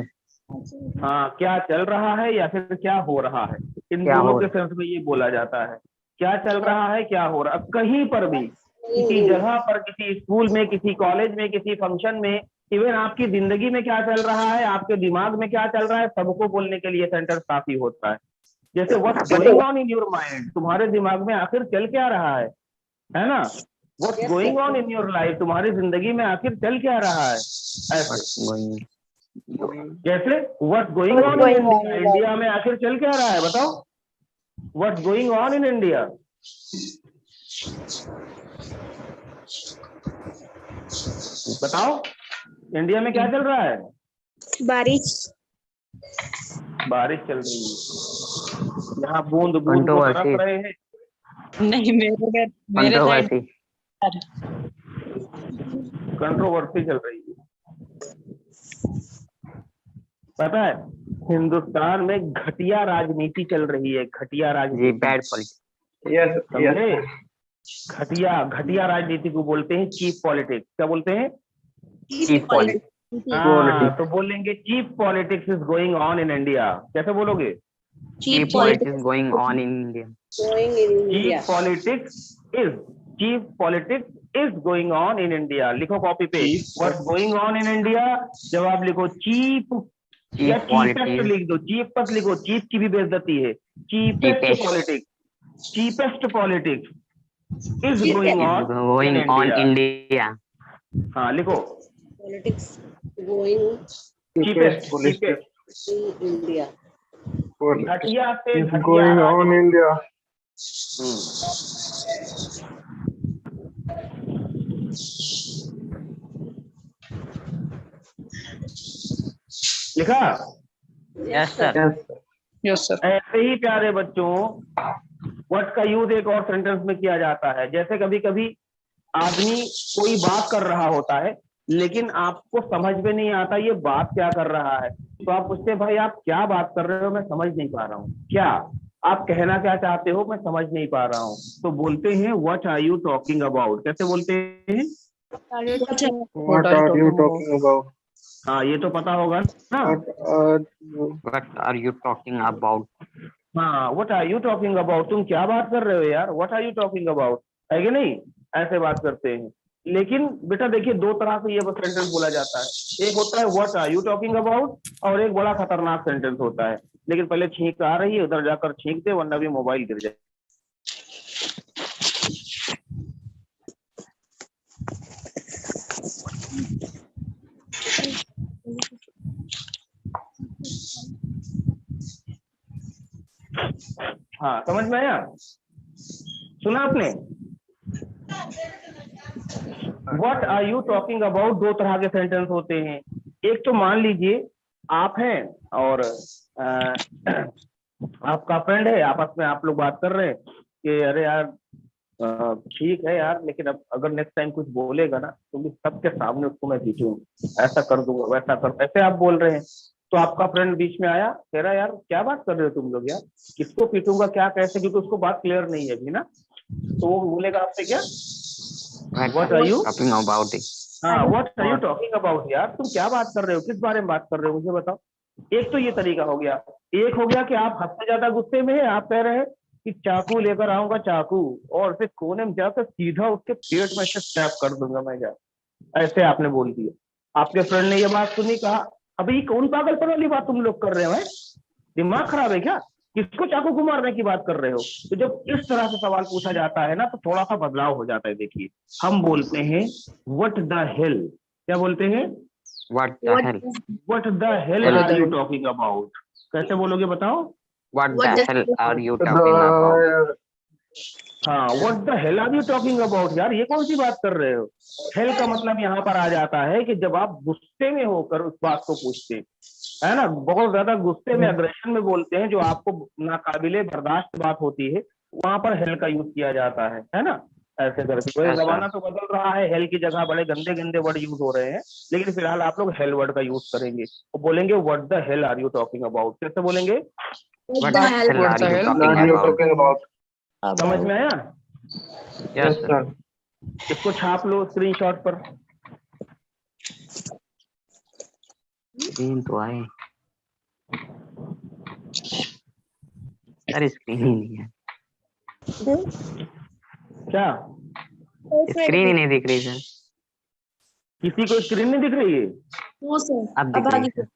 हाँ, क्या चल रहा है या फिर क्या हो रहा है, इन क्या दोनों हो के सेंस में ये बोला जाता है। क्या चल रहा है, क्या हो रहा है, कहीं पर भी किसी जगह पर, किसी स्कूल में, किसी कॉलेज में, किसी फंक्शन में, इवन आपकी जिंदगी में क्या चल रहा है, आपके दिमाग में क्या चल रहा है, सबको बोलने के लिए सेंटेंस काफी होता है। जैसे what's going on in your mind, तुम्हारे दिमाग में आखिर चल क्या रहा है ना। What's going on in your life, तुम्हारी जिंदगी में आखिर चल क्या रहा है, ऐसे। जैसे what's going on in India, India में आखिर चल क्या रहा है बताओ। What's going on in India, बताओ इंडिया में क्या चल रहा है। बारिश। बारिश चल रही है, यहाँ बूंद बूंद को बरस रहे हैं। नहीं, मेरे साइड कंट्रोवर्सी चल रही है। पता है हिंदुस्तान में घटिया राजनीति चल रही है, घटिया राजनीति, बैड पॉलिटिक्स। समझे। घटिया राजनीति को बोलते हैं चीप पॉलिटिक्स। क्या बोलते हैं? Cheap politics. तो बोलेंगे cheap politics is going on in India. कैसे बोलोगे? Cheap politics going on in India. Cheap politics is going on in India. लिखो कॉपी पे, what's going on in India. जब आप लिखो चीप या चीपेस्ट लिख दो, चीप मत लिखो, चीप की भी बेइज्जती है। Cheapest politics is going on India. हाँ लिखो politics going cheapest in India. घटिया से घटिया going on India. लिखा? Yes sir. ऐसे ही प्यारे बच्चों, व्हाट का यूज एक और सेंटेंस में किया जाता है। जैसे कभी कभी आदमी कोई बात कर रहा होता है लेकिन आपको समझ में नहीं आता ये बात क्या कर रहा है, तो आप पूछते हैं भाई आप क्या बात कर रहे हो, मैं समझ नहीं पा रहा हूँ, क्या आप कहना क्या चाहते हो, मैं समझ नहीं पा रहा हूँ। तो बोलते हैं what are you talking about. कैसे बोलते हैं? What are you talking about? हाँ ये तो पता होगा ना। What are you talking about? हाँ what are you talking about, तुम क्या बात कर रहे हो यार, what are you talking about, है कि नहीं? ऐसे बात करते हैं। लेकिन बेटा देखिए दो तरह से ये सेंटेंस बोला जाता है। एक होता है what are you talking about, और एक बड़ा खतरनाक सेंटेंस होता है। लेकिन पहले छींक आ रही है, उधर जाकर छींक दे वरना भी मोबाइल गिर जाए। हाँ समझ में आया? सुना आपने? What are you talking about दो तरह के सेंटेंस होते हैं। एक तो मान लीजिए आप हैं और आपका फ्रेंड है, आपस में आप लोग बात कर रहे हैं कि अरे यार ठीक है यार, लेकिन अब अगर नेक्स्ट टाइम कुछ बोलेगा ना तो भी सबके सामने उसको मैं पीटूंगा, ऐसा कर दूंगा, वैसा कर, ऐसे आप बोल रहे हैं। तो आपका फ्रेंड बीच में आया, कह रहा यार क्या बात कर रहे हो तुम लोग यार, किसको पीटूंगा क्या कैसे, क्योंकि उसको बात क्लियर नहीं है अभी ना। तो वो बोलेगा आपसे क्या? What are you talking about. हाँ what are you talking about, यार तुम क्या बात कर रहे हो, किस बारे में बात कर रहे हो मुझे बताओ। एक तो ये तरीका हो गया। एक हो गया कि आप हद से ज्यादा गुस्से में है, आप कह रहे हैं कि चाकू लेकर आऊंगा, चाकू, और फिर कोने में जाकर सीधा उसके पेट में से स्टैप कर दूंगा मैं जा, ऐसे आपने बोल दिया। आपके फ्रेंड ने ये बात सुनी, कहा अभी कौन पागलपन वाली बात तुम लोग कर रहे हो, दिमाग खराब है क्या, किसको चाकू को मारने की बात कर रहे हो। तो जब इस तरह से सवाल पूछा जाता है ना तो थोड़ा सा बदलाव हो जाता है। देखिए हम बोलते हैं व्हाट द हेल। क्या बोलते हैं? What the hell? What the hell are you talking about. कैसे बोलोगे बताओ? What the hell are you talking about? हाँ what the hell are you talking about, यार ये कौन सी बात कर रहे हो। हेल का मतलब यहाँ पर आ जाता है कि जब आप गुस्से में होकर उस बात को पूछते है ना, बहुत ज्यादा गुस्से में अग्रेशन में बोलते हैं, जो आपको नाकाबिले बर्दाश्त बात होती है, वहां पर हेल का यूज किया जाता है ना। ऐसे करके वही जमाना तो बदल रहा है, हेल की जगह बड़े गंदे गंदे वर्ड यूज हो रहे हैं, लेकिन फिलहाल आप लोग हेल वर्ड का यूज करेंगे। वो बोलेंगे what the hell are you talking about. कैसे बोलेंगे? What the hell are you talking about? समझ में आया? Yes sir. इसको छाप लो स्क्रीनशॉट पर। स्क्रीन तो आए सर, स्क्रीन ही नहीं है क्या स्क्रीन ही नहीं दिख रही सर। किसी को स्क्रीन नहीं दिख रही है? नो सर, अब दिख रही है सर।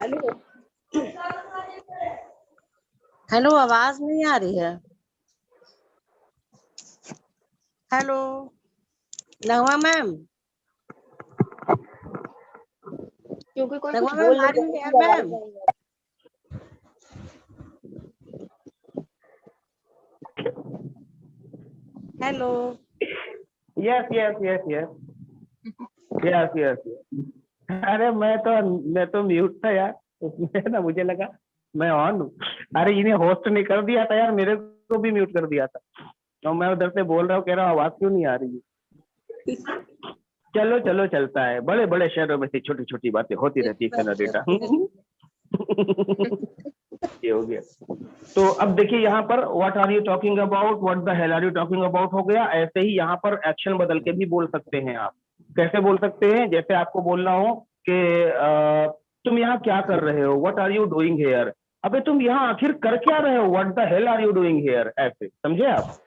हेलो हेलो, आवाज नहीं आ रही है। हेलो नगमा मैम, क्योंकि कोई नगमा कुछ मैम बोल आ नहीं रही है रहा है, ma'am? Hello yes yes yes yes yes yes. अरे मैं तो म्यूट था यार, उसमें ना मुझे लगा मैं ऑन हूँ। अरे इन्हें होस्ट नहीं कर दिया था यार, मेरे को भी म्यूट कर दिया था। और मैं उधर से बोल रहा हूँ, कह रहा हूँ आवाज क्यों नहीं आ रही है। चलो चलो चलता है, बड़े बड़े शहरों में से छोटी छोटी बातें होती रहती है बेटा। ये हो गया। तो अब देखिए यहाँ पर what are you talking about, what the hell are you talking about हो गया। ऐसे ही यहाँ पर एक्शन बदल के भी बोल सकते हैं आप। कैसे बोल सकते हैं? जैसे आपको बोलना हो कि तुम यहाँ क्या कर रहे हो, what are you doing here. अबे तुम यहाँ आखिर कर क्या रहे हो, what the hell are you doing here. ऐसे समझे आप?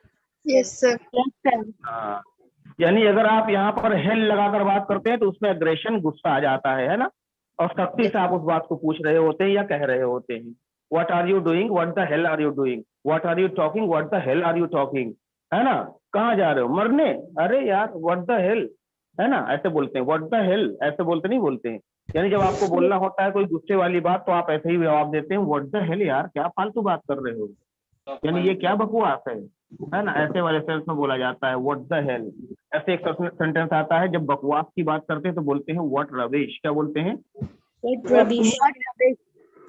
Yes sir. हाँ, यानी अगर आप यहाँ पर हेल लगाकर बात करते हैं तो उसमें अग्रेशन, गुस्सा आ जाता है ना, और सख्ती से आप उस बात को पूछ रहे होते हैं या कह रहे होते हैं। What are you doing, what the hell are you doing, what are you talking, what the hell are you talking, है ना। कहाँ जा रहे हो, मरने, अरे यार व्हाट द हेल, है ना, ऐसे बोलते हैं। व्हाट द हेल ऐसे बोलते नहीं बोलते हैं। यानी जब आपको बोलना होता है कोई गुस्से वाली बात तो आप ऐसे ही जवाब देते हैं, व्हाट द हेल, यार क्या फालतू बात कर रहे हो, यानी ये क्या बकवास है ना, ऐसे वाले सेंस में बोला जाता है व्हाट द हेल। ऐसे एक सेंटेंस आता है जब बकवास की बात करते हैं तो बोलते हैं व्हाट रविश। क्या बोलते हैं?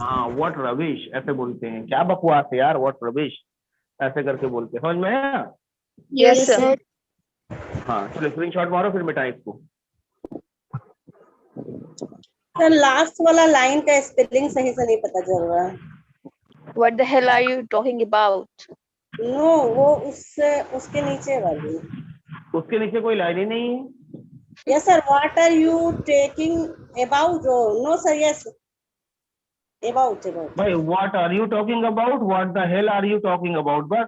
हाँ व्हाट रविश ऐसे बोलते हैं, क्या बकवास है यार, व्हाट रविश ऐसे करके बोलते हैं। समझ में आया? Yes sir. हाँ चलो स्क्रीनशॉट मारो फिर मिटाएं इसको। सर लास्ट वाला लाइन का स्पेलिंग सही से नहीं पता चल रहा है। What the hell are you talking about? No वो उससे उसके नीचे वाली। उसके नीचे कोई लाइन ही नहीं है। Yes sir, what are you taking about. No sir, yes about about. भाई what are you talking about, what the hell are you talking about, बस।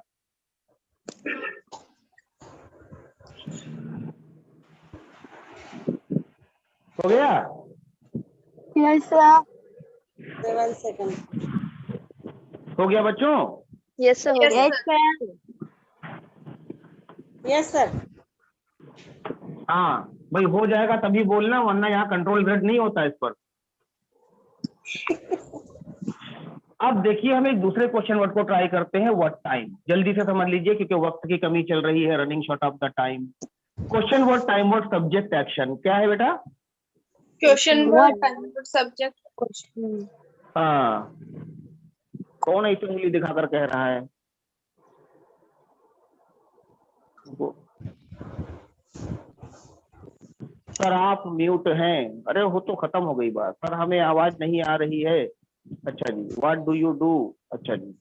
हो गया? Yes sir. 7 सेकंड। हो गया बच्चों? Yes sir, हो गया। Yes sir. हाँ भाई हो जाएगा तभी बोलना, वरना यहाँ कंट्रोल Z नहीं होता इस पर। अब देखिए हम एक दूसरे क्वेश्चन वर्ड को ट्राई करते हैं, व्हाट टाइम। जल्दी से समझ लीजिए क्योंकि वक्त की कमी चल रही है, running short of the time. Question word, time word, subject, action. क्या है बेटा? Question word, subject, question. हाँ कौन ऐसे उंगली दिखाकर कह रहा है? सर आप म्यूट हैं। अरे वो तो खत्म हो गई बात। सर हमें आवाज नहीं आ रही है। अच्छा जी, व्हाट डू यू डू। अच्छा जी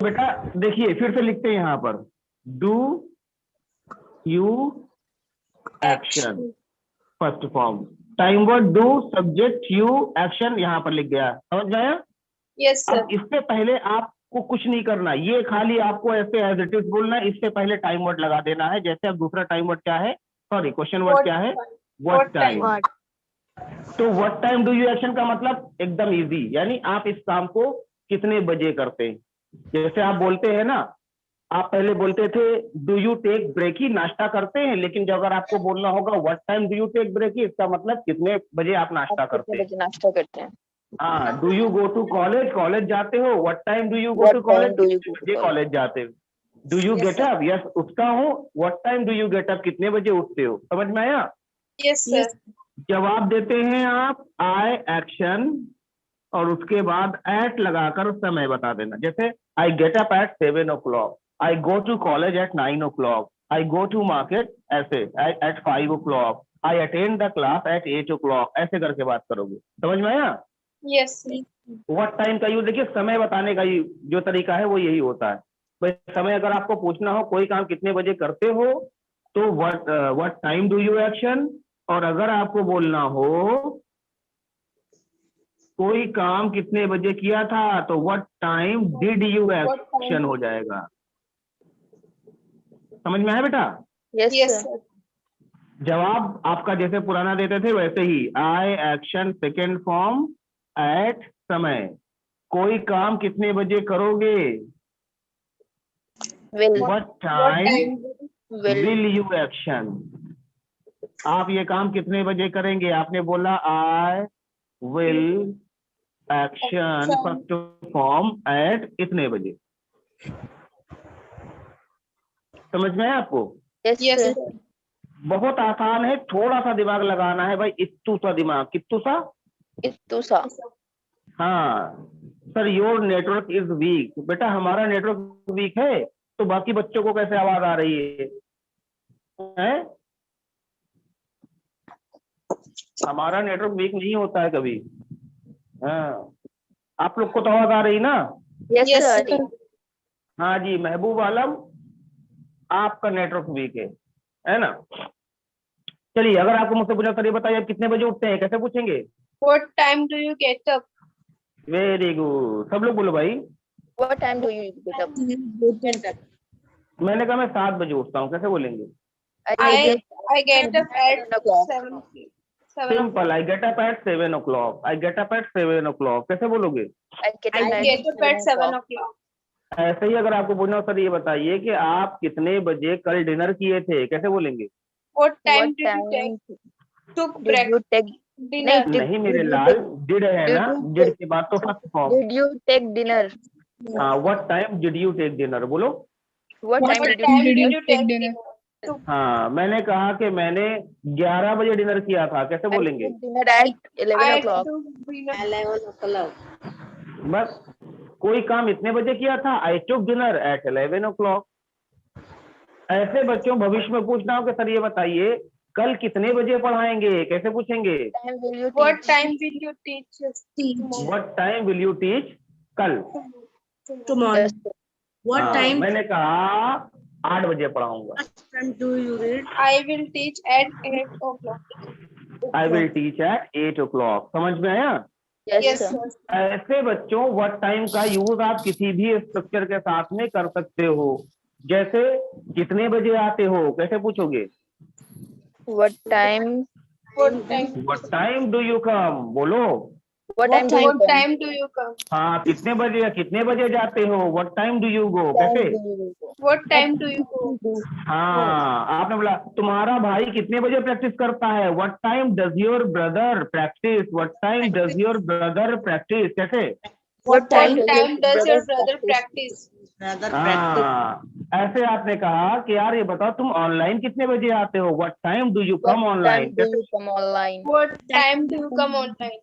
बेटा देखिए फिर से लिखते हैं यहाँ पर, do you action first form, time word do, subject you, action यहाँ पर लिख गया। समझ गया? Yes sir. अब इससे पहले आप को कुछ नहीं करना, ये खाली आपको ऐसे एज इट इज बोलना है, इससे पहले टाइम वर्ड लगा देना है। जैसे अब दूसरा टाइम वर्ड क्या है, सॉरी क्वेश्चन वर्ड क्या है, व्हाट टाइम। तो what time do you action का मतलब एकदम इजी, यानी आप इस काम को कितने बजे करते हैं। जैसे आप बोलते हैं ना, आप पहले बोलते थे डू यू टेक ब्रेक, ही नाश्ता करते हैं, लेकिन जब अगर आपको बोलना होगा what time do you take break, इसका मतलब कितने बजे आप नाश्ता करते हैं। नाश्ता करते हैं। हाँ, do you go to college, college जाते हो, what time do you go to college, कितने बजे कॉलेज जाते हो। Do you get up, yes उठता हूँ, what time do you get up, कितने बजे उठते हो। समझ में आया? Yes, sir. जवाब देते हैं आप आई एक्शन और उसके बाद एट लगाकर समय बता देना। जैसे I get up at 7 o'clock, I go to college at 9 o'clock, I go to market ऐसे at 5 o'clock, I attend the class at 8 o'clock, ऐसे करके बात करोगे। समझ में आया? Yes, sir. व्हाट टाइम का यूज देखिए, समय बताने का जो तरीका है वो यही होता है। भाई समय अगर आपको पूछना हो कोई काम कितने बजे करते हो तो what time do you action, और अगर आपको बोलना हो कोई काम कितने बजे किया था तो what time did you action हो जाएगा। समझ में आया बेटा? Yes Yes, sir. sir. जवाब आपका जैसे पुराना देते थे वैसे ही, I action second form at समय। कोई काम कितने बजे करोगे, will what What time time? Will you action. आप ये काम कितने बजे करेंगे, आपने बोला I will action first form at इतने बजे। समझ में है आपको? Yes Yes, sir. sir. बहुत आसान है, थोड़ा सा दिमाग लगाना है भाई, इत्तू सा दिमाग, कित्तू सा। इत्तूसा। हाँ sir, your network is weak. बेटा हमारा नेटवर्क वीक है तो बाकी बच्चों को कैसे आवाज आ रही है? हमारा नेटवर्क वीक नहीं होता है कभी। हाँ, आप लोग को तो आवाज आ रही ना? Yes Yes, sir. sir. हाँ जी, महबूब आलम आपका नेटवर्क वीक है ना? चलिए, अगर आपको मुझसे पूछा सर ये बताइए आप कितने बजे उठते हैं, कैसे पूछेंगे? What time do you get up? Very good, सब लोग बोलो भाई। What time do you get up? मैंने कहा मैं 7 बजे उठता हूँ, कैसे बोलेंगे? I get up at 7 o'clock. 7. 7 simple, I get up at 7 o'clock, I get up at 7 o'clock, कैसे बोलोगे? I get I up get up at 7 o'clock. ऐसे ही अगर आपको पूछना हो सर ये बताइए कि आप कितने बजे कल डिनर किए थे, कैसे बोलेंगे? What time What did you time took did break you take dinner? नहीं मेरे लाल, डिड है did ना, you डिड के बाद तो first form. did you take dinner? हाँ, what time did you take dinner बोलो। What What time did time you did you take dinner? हाँ, मैंने कहा कि मैंने 11 बजे डिनर किया था, कैसे I बोलेंगे? took dinner at 11 I o'clock. took dinner. 11 o'clock. बस, कोई काम इतने बजे किया था, आई टुक डिनर एट 11 o'clock। ऐसे बच्चों भविष्य में पूछना हो कि सर ये बताइए कल कितने बजे पढ़ाएंगे, कैसे पूछेंगे? Time will you What teach? time will you teach us? What time will you teach कल? Yes, sir. हाँ, मैंने कहा 8 बजे पढ़ाऊंगा। I will teach at 8 o'clock. I will teach at 8 o'clock। समझ में आया? Yes, Yes, sir. sir. ऐसे बच्चों व्हाट टाइम का यूज आप किसी भी स्ट्रक्चर के साथ में कर सकते हो। जैसे कितने बजे आते हो, कैसे पूछोगे? What time? What time? What time do you come बोलो। What time do you What come? time do you come? हाँ, कितने बजे जाते हो, what time do you go, Time कैसे? do you go? What time do you go? हाँ, आपने बोला तुम्हारा भाई कितने बजे प्रैक्टिस करता है, what time does your brother practice, what time does your brother practice, कैसे? What time What time does your brother practice? Brother practice. हाँ, ऐसे आपने कहा कि यार ये बताओ तुम ऑनलाइन कितने बजे आते हो, what time do you What come time online, do you come online? What time do you come online?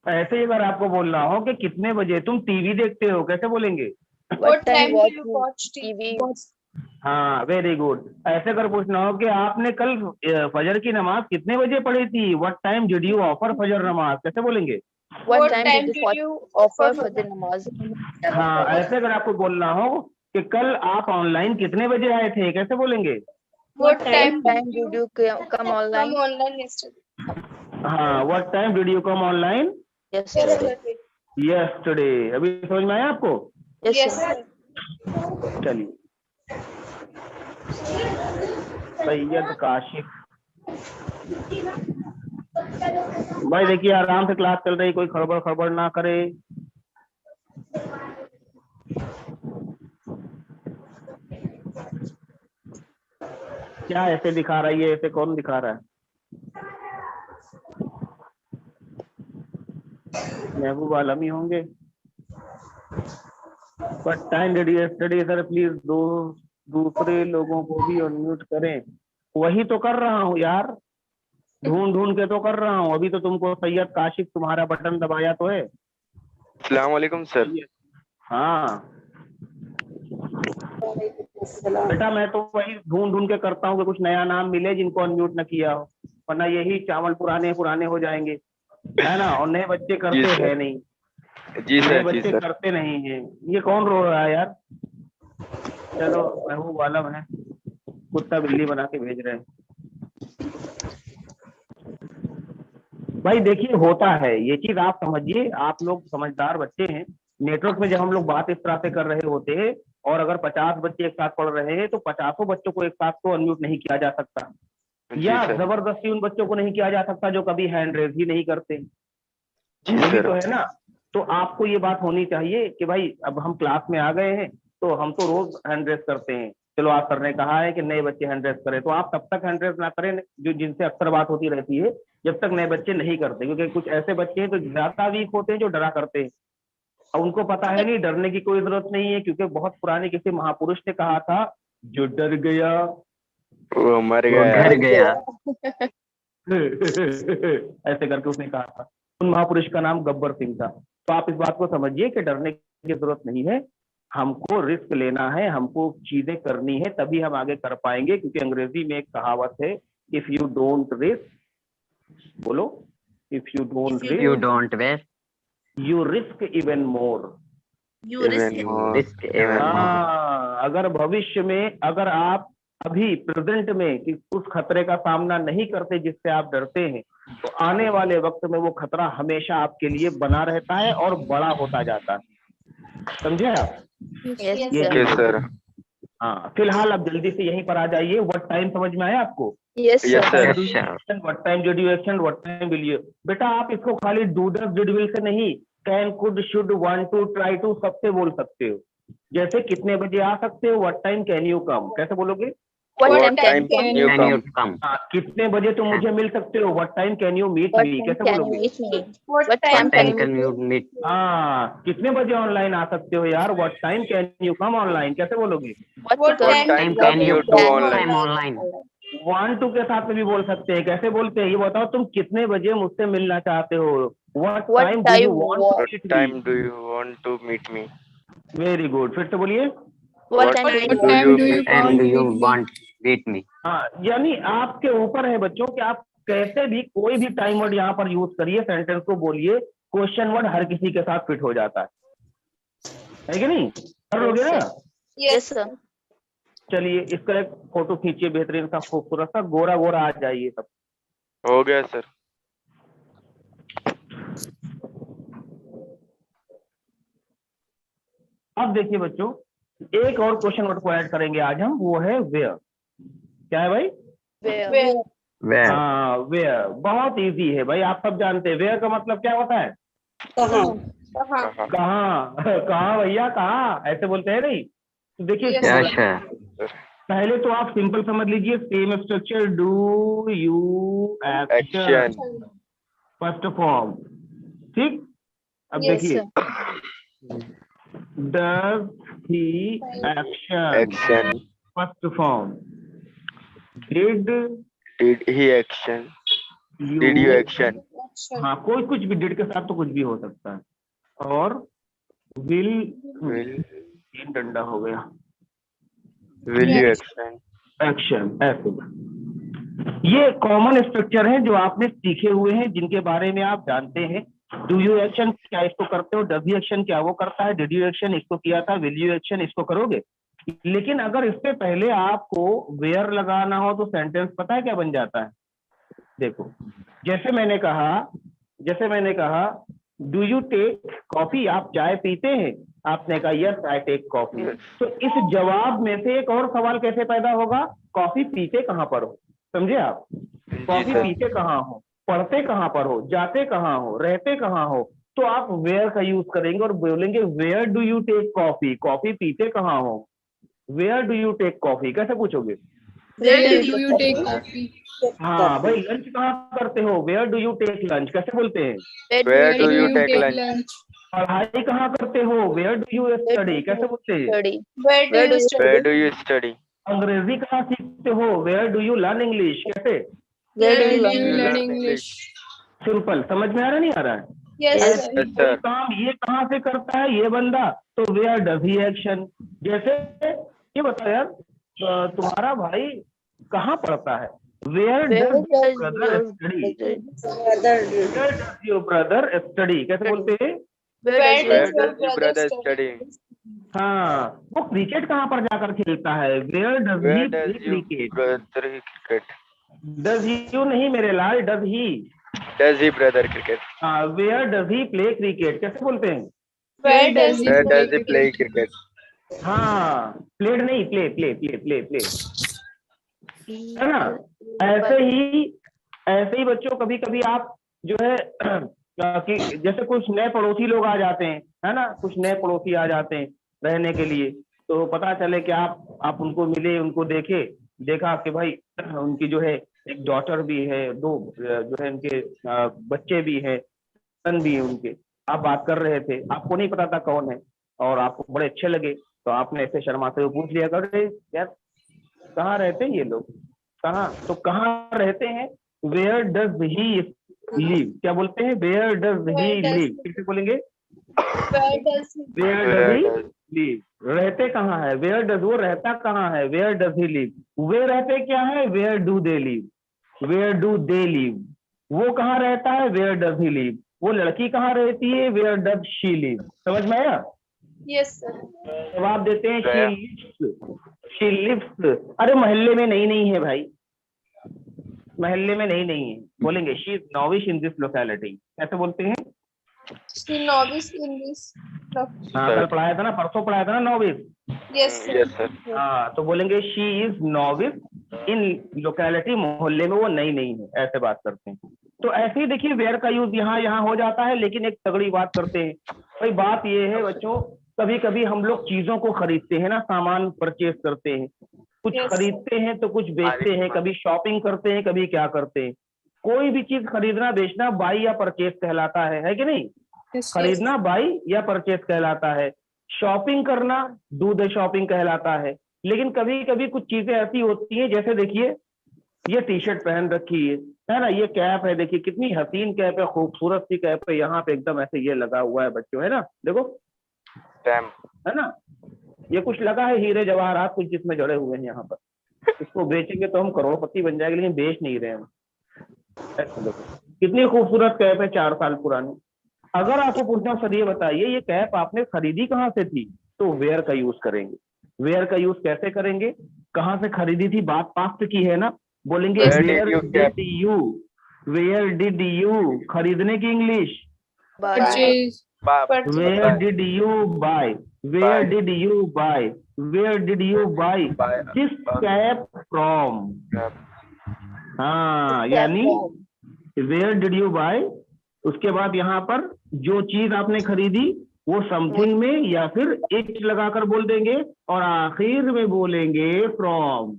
ऐसे ही अगर आपको बोलना हो कि कितने बजे तुम टीवी देखते हो, कैसे बोलेंगे? What time do watch you watch TV? हाँ, वेरी गुड। ऐसे अगर पूछना हो कि आपने कल फजर की नमाज कितने बजे पढ़ी थी, what time did you offer फजर नमाज, कैसे बोलेंगे? What time did you offer for the namaz? हाँ, ऐसे अगर आपको बोलना हो कि कल आप ऑनलाइन कितने बजे आए थे, कैसे बोलेंगे? What time What time did you come come online? online yesterday? हाँ, what time did you come online Yesterday. Yesterday. Yesterday. अभी समझ में आया आपको? Yes, sir. चलिए, सैयद काशिफ। भाई देखिए आराम से क्लास चल रही, कोई खड़बड़ खड़बड़ ना करे। क्या ऐसे दिखा रहा है ये, ऐसे कौन दिखा रहा है? महबूब आलम ही होंगे। But time study sir please दूसरे लोगों को भी अनम्यूट करें। वही तो कर रहा हूँ यार, ढूंढ ढूंढ के तो कर रहा हूँ। अभी तो तुमको सैयद काशिफ तुम्हारा बटन दबाया तो है। अस्सलाम वालेकुम सर। हाँ बेटा, मैं तो वही ढूंढ ढूंढ के करता हूँ कि कुछ नया नाम मिले जिनको अनम्यूट न किया हो, वरना यही चावल पुराने पुराने हो जाएंगे, है ना। और नए बच्चे करते हैं नहीं। जी नए सर, जी बच्चे सर। करते नहीं है। ये कौन रो रहा है यार? चलो महबूब आलम है, कुत्ता बिल्ली बना के भेज रहे हैं। भाई देखिए होता है ये चीज, आप समझिए, आप लोग समझदार बच्चे हैं। नेटवर्क में जब हम लोग बात इस तरह से कर रहे होते हैं और अगर 50 बच्चे एक साथ पढ़ रहे हैं तो 50 बच्चों को एक साथ तो अनम्यूट नहीं किया जा सकता, या जबरदस्ती उन बच्चों को नहीं किया जा सकता जो कभी हैंड रेज ही नहीं करते। ये भी तो है ना। तो आपको ये बात होनी चाहिए कि भाई अब हम क्लास में आ गए हैं तो हम तो रोज हैंड रेज करते हैं। चलो आप सर ने कहा है कि नए बच्चे हैंड रेज करें, तो आप तब तक हैंड रेज ना करें जो जिनसे अक्सर बात होती रहती है, जब तक नए बच्चे नहीं करते। क्योंकि कुछ ऐसे बच्चे हैं जो ज्यादा वीक होते हैं, जो डरा करते हैं, और उनको पता है नहीं डरने की कोई जरूरत नहीं है, क्योंकि बहुत पुराने किसी महापुरुष ने कहा था, जो डर गया वो मर गया। ऐसे करके उसने कहा था। उन महापुरुष का नाम गब्बर सिंह था। तो आप इस बात को समझिए कि डरने की जरूरत नहीं है, हमको रिस्क लेना है, हमको चीजें करनी है, तभी हम आगे कर पाएंगे। क्योंकि अंग्रेजी में एक कहावत है, इफ यू डोंट रिस्क, बोलो, if you don't risk you risk even more. अगर भविष्य में, अगर आप अभी प्रेजेंट में उस खतरे का सामना नहीं करते जिससे आप डरते हैं, तो आने वाले वक्त में वो खतरा हमेशा आपके लिए बना रहता है और बड़ा होता जाता है। समझे आप? Yes, sir. हाँ, फिलहाल अब जल्दी से यहीं पर आ जाइए। व्हाट टाइम समझ में आया आपको? Yes, Yes, sir. What time did you action, what time will you. बेटा आप इसको खाली डू डज डिड विल से नहीं, can could should want to try to सबसे बोल सकते हो। जैसे कितने बजे आ सकते हो, what time can you come, कैसे बोलोगे? What time can you come? हाँ, कितने बजे तुम मुझे मिल सकते हो, what time can you meet What me, time कैसे can you बोलोगे? meet me? What time can you meet? हाँ, कितने बजे ऑनलाइन आ सकते हो यार, what time can you come online, कैसे बोलोगे? What time can you do online? 1 2 के साथ में भी बोल सकते हैं, कैसे बोलते हैं? ये बताओ तुम कितने बजे मुझसे मिलना चाहते हो, what What time time do you want time do you want to meet me. Very good, फिर से बोलिए। What time do you want meet me? हाँ, यानी आपके ऊपर है बच्चों कि आप कैसे भी कोई भी टाइम वर्ड यहाँ पर यूज करिए, सेंटेंस को बोलिए, क्वेश्चन वर्ड हर किसी के साथ फिट हो जाता है कि नहीं? कर लोगे ना? Yes, sir. चलिए इसका एक फोटो खींचिए, बेहतरीन सा खूबसूरत सा, गोरा गोरा आ जाइए सब। हो गया सर। अब देखिए बच्चों, एक और क्वेश्चन वर्ड को ऐड करेंगे आज हम, वो है वेयर। क्या है भाई? Where? हाँ, वेयर बहुत इजी है भाई, आप सब जानते हैं। वेयर का मतलब क्या होता है? कहाँ? कहाँ कहाँ भैया, कहाँ, ऐसे बोलते हैं नहीं? तो देखिए Yes, इसको sir. पहले तो आप सिंपल समझ लीजिए, same structure, do you action, first form, ठीक। अब Yes, देखिए, sir. Does he action, first form, did he action, did you action. हाँ, कोई कुछ भी डिड के साथ तो कुछ भी हो सकता है, और विल डंडा हो गया, विल यू एक्शन, एक्शन, ऐसे। ये कॉमन स्ट्रक्चर है जो आपने सीखे हुए हैं, जिनके बारे में आप जानते हैं। डू यू एक्शन क्या इसको करते हो, डज यू एक्शन क्या वो करता है, डिड यू एक्शन इसको किया था, विल यू एक्शन इसको करोगे। लेकिन अगर इससे पहले आपको वेयर लगाना हो तो सेंटेंस पता है क्या बन जाता है? देखो, जैसे मैंने कहा डू यू टेक कॉफी, आप चाय पीते हैं, आपने कहा यस आई टेक कॉफी। तो इस जवाब में से एक और सवाल कैसे पैदा होगा, कॉफी पीते कहाँ पर हो, समझे आप? Coffee sir. पीते कहाँ हो, पढ़ते कहाँ पर हो, जाते कहाँ हो, रहते कहाँ हो, तो आप वेयर का यूज करेंगे और बोलेंगे where do you take coffee, coffee पीते कहाँ हो, where do you take coffee कैसे पूछोगे? Where do you take coffee? हाँ भाई, लंच कहाँ करते हो, where do you take lunch कैसे बोलते हैं? Where do you take take lunch? lunch? पढ़ाई कहाँ करते हो, वेयर डू यू स्टडी कैसे बोलते हैं? Where do you Where study? do you study? अंग्रेजी कहाँ सीखते हो, where do you learn English कैसे? Where do you you learn learn English? Simple, समझ में आ रहा नहीं आ रहा है? Yes, ऐसे sir. ही Yes, कोई sir. काम ये कहाँ से करता है ये बंदा, तो वेयर डज ही एक्शन। जैसे ये बताओ यार, तुम्हारा भाई कहाँ पढ़ता है, where does brother study, where does your brother study कैसे बोलते हैं? Where Where does does your your brother brother study? हाँ, वो क्रिकेट कहाँ पर जाकर खेलता है, where does he Where play does your cricket, brother cricket? Does you नहीं मेरे लाल, does he. Does he brother cricket? हाँ, where does he play cricket कैसे बोलते हैं? Where does he Where does he play cricket? हाँ, played नहीं, play play play play play, है ना? ऐसे ही बच्चों कभी कभी आप जो है कि जैसे कुछ नए पड़ोसी लोग आ जाते हैं, है ना, कुछ नए पड़ोसी आ जाते हैं रहने के लिए, तो पता चले कि आप उनको मिले, उनको देखा कि भाई उनकी जो है एक डॉटर भी है, दो जो है उनके बच्चे भी हैं, सन भी है उनके, आप बात कर रहे थे, आपको नहीं पता था कौन है और आपको बड़े अच्छे लगे, तो आपने ऐसे शर्माते हुए पूछ लिया, कर यार कहाँ रहते हैं ये लोग, कहाँ, तो कहाँ रहते हैं, वेयर डज ही लीव, क्या बोलते हैं, वेयर डज ही लीव कैसे बोलेंगे? Where does he where Where does he does live, रहते कहाँ है, वेयर डज, वो रहता कहाँ है, वेयर डज ही लीव, वे रहते क्या है, where do they live, where do they live, वो कहाँ रहता है, वेयर डज ही लीव, वो लड़की कहाँ रहती है, वेयर डज शी लीव, समझ में आया? Yes, sir. जवाब देते हैं शी लिव्स, अरे मोहल्ले में नहीं है भाई, मोहल्ले में नहीं है, बोलेंगे she is novice in this locality कैसे बोलते हैं? She novice in this. हाँ, कल पढ़ाया था ना, परसों पढ़ाया था ना नॉविश। Yes, sir. Yes, sir. हाँ, तो बोलेंगे she is novice in locality, मोहल्ले में वो नहीं है, ऐसे बात करते हैं। तो ऐसे ही देखिए वेयर का यूज यहाँ हो जाता है, लेकिन एक तगड़ी बात करते हैं भाई, बात ये है बच्चों, कभी कभी हम लोग चीजों को खरीदते हैं ना, सामान परचेज करते हैं, कुछ Yes. खरीदते हैं तो कुछ बेचते हैं, कभी शॉपिंग करते हैं, कभी क्या करते हैं। कोई भी चीज खरीदना बेचना बाई या परचेज कहलाता है कि नहीं? खरीदना बाई या परचेज कहलाता है, शॉपिंग करना डू द शॉपिंग कहलाता है। लेकिन कभी कभी कुछ चीजें ऐसी होती हैं, जैसे देखिए ये टी शर्ट पहन रखी है ना, ये कैप है, देखिए कितनी हसीन कैप है, खूबसूरत सी कैप है, यहाँ पे एकदम ऐसे ये लगा हुआ है बच्चों, है ना, देखो Damn. है ना, ये कुछ लगा है हीरे जवाहरात कुछ जिसमें जड़े हुए हैं यहाँ पर, इसको बेचेंगे तो हम करोड़पति बन जाएंगे, लेकिन बेच नहीं रहे हैं। ऐसे देखो कितनी खूबसूरत कैप है, 4 साल पुरानी। अगर आपको पूछना सर ये बताइए ये कैप आपने खरीदी कहाँ से थी, तो वेयर का यूज करेंगे। वेयर का यूज कैसे करेंगे, कहाँ से खरीदी थी, बात पास्ट की है ना, बोलेंगे Where did where you did you, where did you, खरीदने की English Purchase. Where did you buy, where did you buy, where did you buy this cap from. हाँ, यानी वेयर डिड यू बाय, उसके बाद यहाँ पर जो चीज आपने खरीदी वो समथिंग में या फिर इट लगाकर बोल देंगे, और आखिर में बोलेंगे फ्रॉम,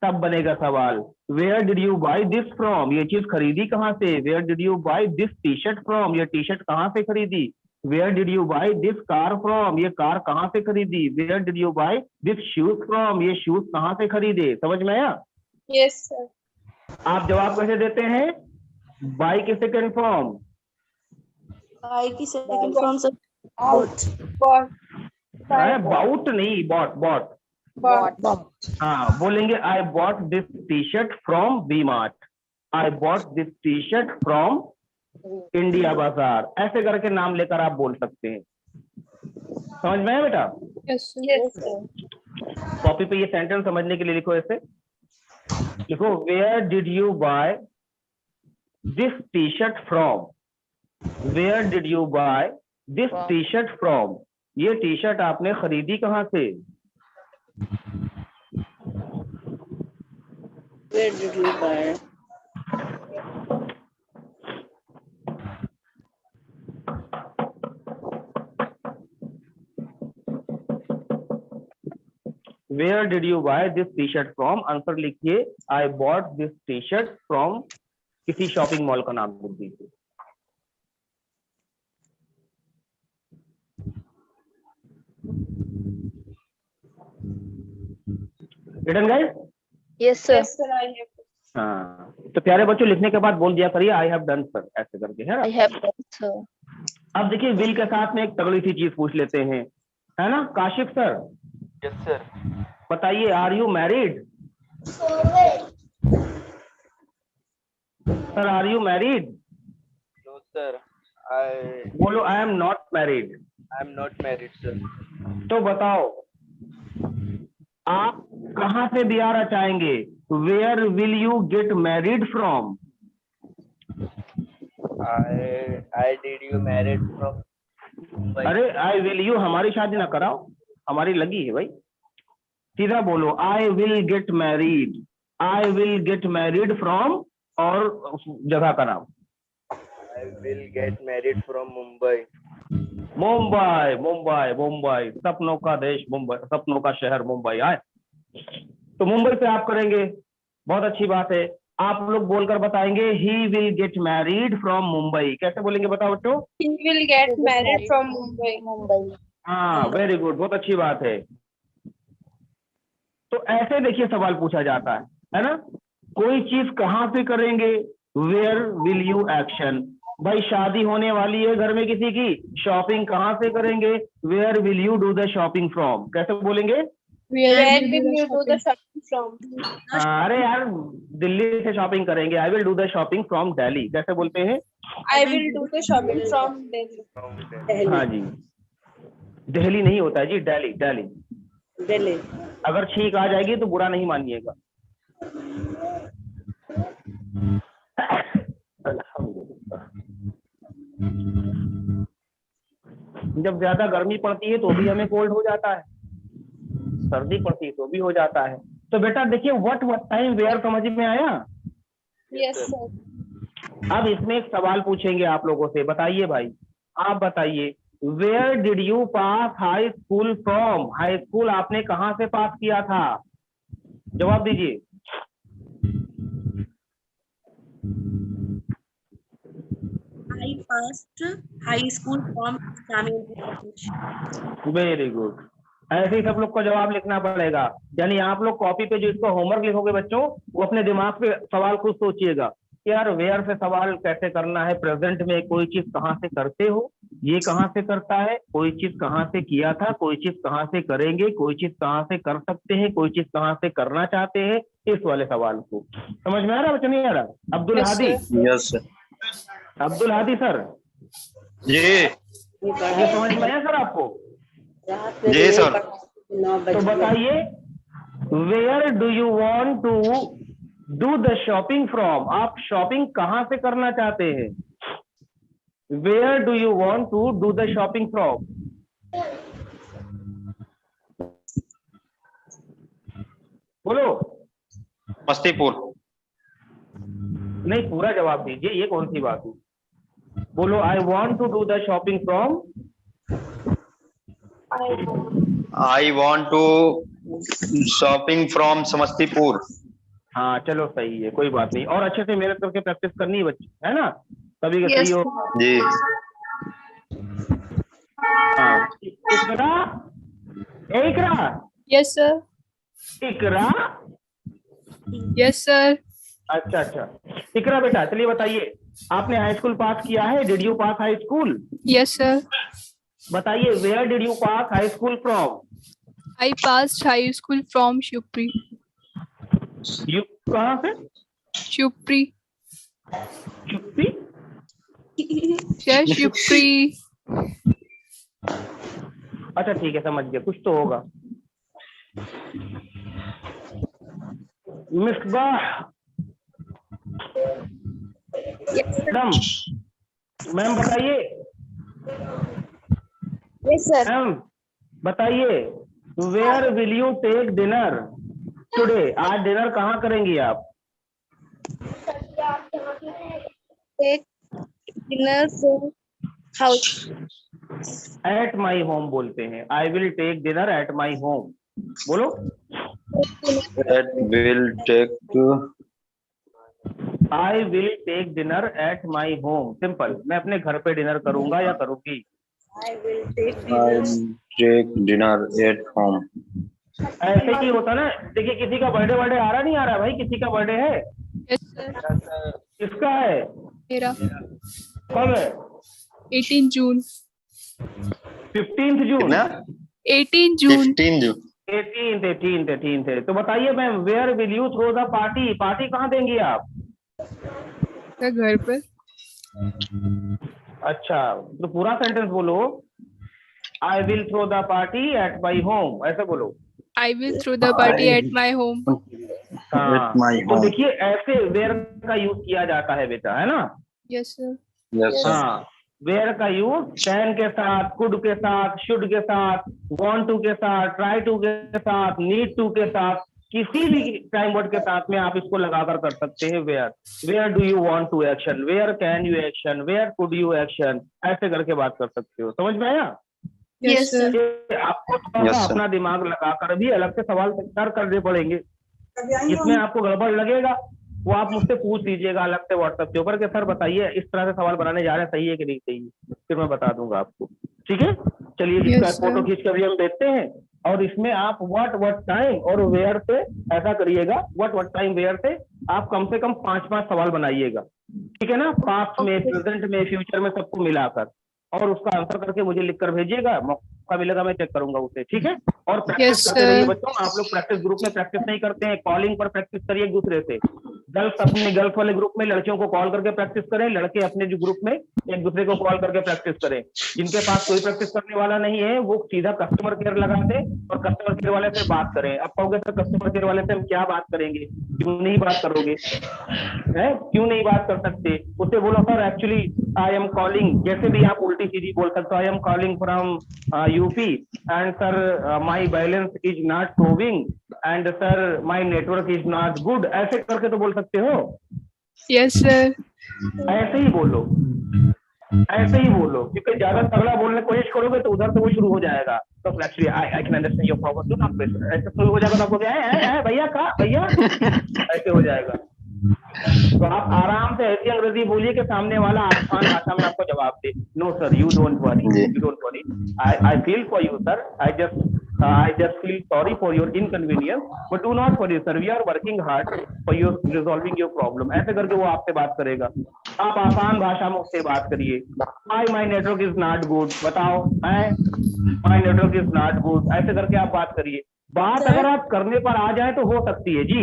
तब बनेगा सवाल where did you buy this from, ये चीज खरीदी कहाँ से, where did you buy this T shirt from, ये टी शर्ट कहाँ से खरीदी, where did you buy this car from, ये कार कहाँ से खरीदी, where did you buy this shoes from, ये शूज कहाँ से खरीदे। समझ में आया? Yes, sir. आप जवाब कैसे देते हैं, बाय के सेकंड फॉर्म, I की second form sir. Out. Bought. Bout नहीं, बॉट। Bought. हाँ, बोलेंगे I bought this T shirt from V Mart, I bought this T shirt from India बाजार, ऐसे करके नाम लेकर आप बोल सकते हैं। समझ में आया बेटा? Yes, sir. Yes, sir. Copy पे ये सेंटेंस समझने के लिए लिखो, ऐसे लिखो, where did you buy this T shirt from, where did you buy this T shirt from, ये टी शर्ट आपने खरीदी कहाँ से? Where did you buy? Where did you buy this t-shirt from? Answer लिखिए I bought this t-shirt from किसी shopping mall का नाम लिख दीजिए। Return guys? Yes, sir. Yes, sir, I have. हाँ, तो प्यारे बच्चों लिखने के बाद बोल दिया करिए आई हैव डन सर, ऐसे करके है I ना। have done, sir. अब देखिए विल के साथ में एक तगड़ी सी चीज पूछ लेते हैं, है ना। Kashif sir yes sir. बताइए, are you married? Sir are you married? No sir, I बोलो I am not married. Am not married sir. तो बताओ आप कहाँ से बियाह रचाएंगे? Where will you get married from? I did you married from. अरे आई विल यू हमारी शादी ना कराओ, हमारी लगी है भाई। सीधा बोलो I will get married. I will get married from और उस जगह का नाम। I will get married from Mumbai. Mumbai Mumbai Mumbai, सपनों का देश मुंबई, सपनों का शहर मुंबई। आए तो मुंबई से आप करेंगे, बहुत अच्छी बात है। आप लोग बोलकर बताएंगे he will get married from Mumbai. कैसे बोलेंगे बताओ बच्चों? He will get married from Mumbai. Mumbai. हाँ वेरी गुड, बहुत अच्छी बात है। तो ऐसे देखिए सवाल पूछा जाता है ना। कोई चीज कहाँ पे करेंगे? Where will you action. भाई शादी होने वाली है घर में किसी की, शॉपिंग कहाँ से करेंगे? Where will you do the shopping from. कैसे बोलेंगे? Where will you do the shopping from? अरे यार दिल्ली से शॉपिंग करेंगे, I will do the shopping from Delhi. कैसे बोलते हैं? I will do the shopping from Delhi. हाँ जी, दिल्ली नहीं होता है जी, दिल्ली दिल्ली। दिल्ली। अगर छींक आ जाएगी तो बुरा नहीं मानिएगा। जब ज्यादा गर्मी पड़ती है तो भी हमें कोल्ड हो जाता है, सर्दी पड़ती है तो भी हो जाता है। तो बेटा देखिए व्हाट टाइम वेयर समझ में आया? Yes, sir. अब इसमें एक सवाल पूछेंगे आप लोगों से। बताइए भाई, आप बताइए where did you pass high school from? High school आपने कहाँ से पास किया था? जवाब दीजिए। I passed high school from Islamic College. Very good. ऐसे ही सब लोग को जवाब लिखना पड़ेगा। यानी आप लोग कॉपी पे जो इसको होमवर्क लिखोगे बच्चों, वो अपने दिमाग पे सवाल खुद सोचिएगा यार वेयर से सवाल कैसे करना है। प्रेजेंट में कोई चीज कहाँ से करते हो, ये कहाँ से करता है, कोई चीज कहाँ से किया था, कोई चीज कहाँ से करेंगे, कोई चीज कहाँ से कर सकते हैं, कोई चीज कहाँ से करना चाहते हैं। इस वाले सवाल को समझ में आ रहा बच्चा? नहीं आ रहा? Abdul Yes, Hadi, yes sir. Abdul Hadi sir, जी ये समझ में आया सर आपको? जी सर। तो बताइए where do you want to do the shopping from? आप शॉपिंग कहाँ से करना चाहते हैं? Where do you want to do the shopping from? बोलो। समस्तीपुर। नहीं पूरा जवाब दीजिए, ये कौन सी बात है? बोलो I want to do the shopping from. I want to shopping from Samastipur. हाँ चलो सही है, कोई बात नहीं। और अच्छे से मेहनत करके प्रैक्टिस करनी है बच्चे, है ना, तभी के Yes, सही हो। जी हाँ इकरा, इकरा, Yes, sir. इकरा। Yes, sir. अच्छा अच्छा, इकरा बेटा चलिए बताइए, आपने हाई स्कूल पास किया है? Did you pass high school? Yes, sir. बताइए where did you pass high school from? I passed high school from Shupri. यू कहाँ से? Shupri. चुप्पी। Yes, Shupri. अच्छा ठीक है समझ गया, कुछ तो होगा। मिसबाह मैडम, मैम बताइए Yes, sir. मैम बताइए, where will you take dinner today? आज डिनर कहाँ करेंगी आप? Take dinner from house. At my home बोलते हैं। I will take dinner at my home. बोलो। That will take I will take dinner at my home. Simple. मैं अपने घर पे डिनर करूंगा या करूंगी। I will take I'll take dinner at home. ऐसे ही होता ना। देखिए किसी का बर्थडे वर्डे आ रहा नहीं आ रहा भाई? किसी का बर्थडे है? Yes, sir. किसका है? मेरा कब है? 18 जून 15 जून। 18 जून 15 June. 18 थे। तो बताइए ma'am, where will you throw the party? Party कहाँ देंगी आप? का घर पर। अच्छा, तो पूरा सेंटेंस बोलो। I will throw the party at my home, ऐसे बोलो। I will throw the party at my home. हाँ, At my तो home. देखिए ऐसे वेयर का यूज किया जाता है बेटा, है ना? Yes, sir. Yes, sir. हाँ, वेयर का यूज कैन के साथ, कुड के साथ, शुड के साथ, वांट टू के साथ, ट्राई टू के साथ, नीड टू के साथ, किसी भी टाइम वर्ड के साथ में आप इसको लगाकर कर सकते हैं। Where do you want to action, where can you action, where could you action, ऐसे करके बात कर सकते हो। समझ में आया? Yes, sir. ये आपको थोड़ा Yes, सा sir. अपना दिमाग लगाकर भी अलग से सवाल तैयार करने पड़ेंगे। जिसमें आपको गड़बड़ लगेगा वो आप मुझसे पूछ लीजिएगा अलग से व्हाट्सएप के ऊपर कि सर बताइए इस तरह से सवाल बनाने जा रहे हैं, सही है कि नहीं सही है, फिर मैं बता दूंगा आपको। ठीक है, चलिए इसका Yes, sir. फोटो खींच कर भी हम देखते हैं। और इसमें आप व्हाट टाइम और वेयर से ऐसा करिएगा, व्हाट टाइम वेयर से आप कम से कम 5 सवाल बनाइएगा। ठीक है ना? पास्ट में, प्रेजेंट में, फ्यूचर में, सबको मिलाकर, और उसका आंसर करके मुझे लिखकर भेजिएगा। मौका मिलेगा मैं चेक करूंगा उसे। ठीक है? और प्रैक्टिस Yes, करते sir. रहिए बच्चों। आप लोग प्रैक्टिस ग्रुप में प्रैक्टिस नहीं करते हैं, कॉलिंग पर प्रैक्टिस करिए एक दूसरे से। गर्ल्स अपने गर्ल्स वाले ग्रुप में लड़कियों को कॉल करके प्रैक्टिस करें, लड़के अपने जो ग्रुप में एक दूसरे को कॉल करके प्रैक्टिस करें। जिनके पास कोई प्रैक्टिस करने वाला नहीं है वो सीधा कस्टमर केयर लगा दे और कस्टमर केयर वाले से बात करें। अब कहोगे सर कस्टमर केयर वाले से हम क्या बात करेंगे? क्यों नहीं बात करोगे? है क्यों नहीं बात कर सकते? उससे बोलो sir actually I am calling, जैसे भी आप उल्टी सीधी बोल सकते हो। I am calling from UP and sir my balance is not showing and sir my network is not good, ऐसे करके तो बोल सकते हो। Yes, sir. ऐसे ही बोलो, ऐसे ही बोलो, क्योंकि ज्यादा तगड़ा बोलने की कोशिश करोगे तो उधर से वो शुरू हो जाएगा। तो actually I can understand your problem, do not pressure, ऐसे शुरू हो जाएगा तो आपको क्या है भैया का भैया ऐसे हो जाएगा। तो आप आराम से ऐसी अंग्रेजी बोलिए कि सामने वाला आसान भाषा में आपको जवाब दे। No sir you don't worry, I feel for you sir, I just feel sorry for your inconvenience, but do not worry sir, we are working hard for your resolving your problem। ऐसे करके वो आपसे बात करेगा। आप आसान भाषा में उससे बात करिए। my network is not good, बताओ my network is not good, ऐसे करके आप बात करिए। बात अगर आप करने पर आ जाए तो हो सकती है जी।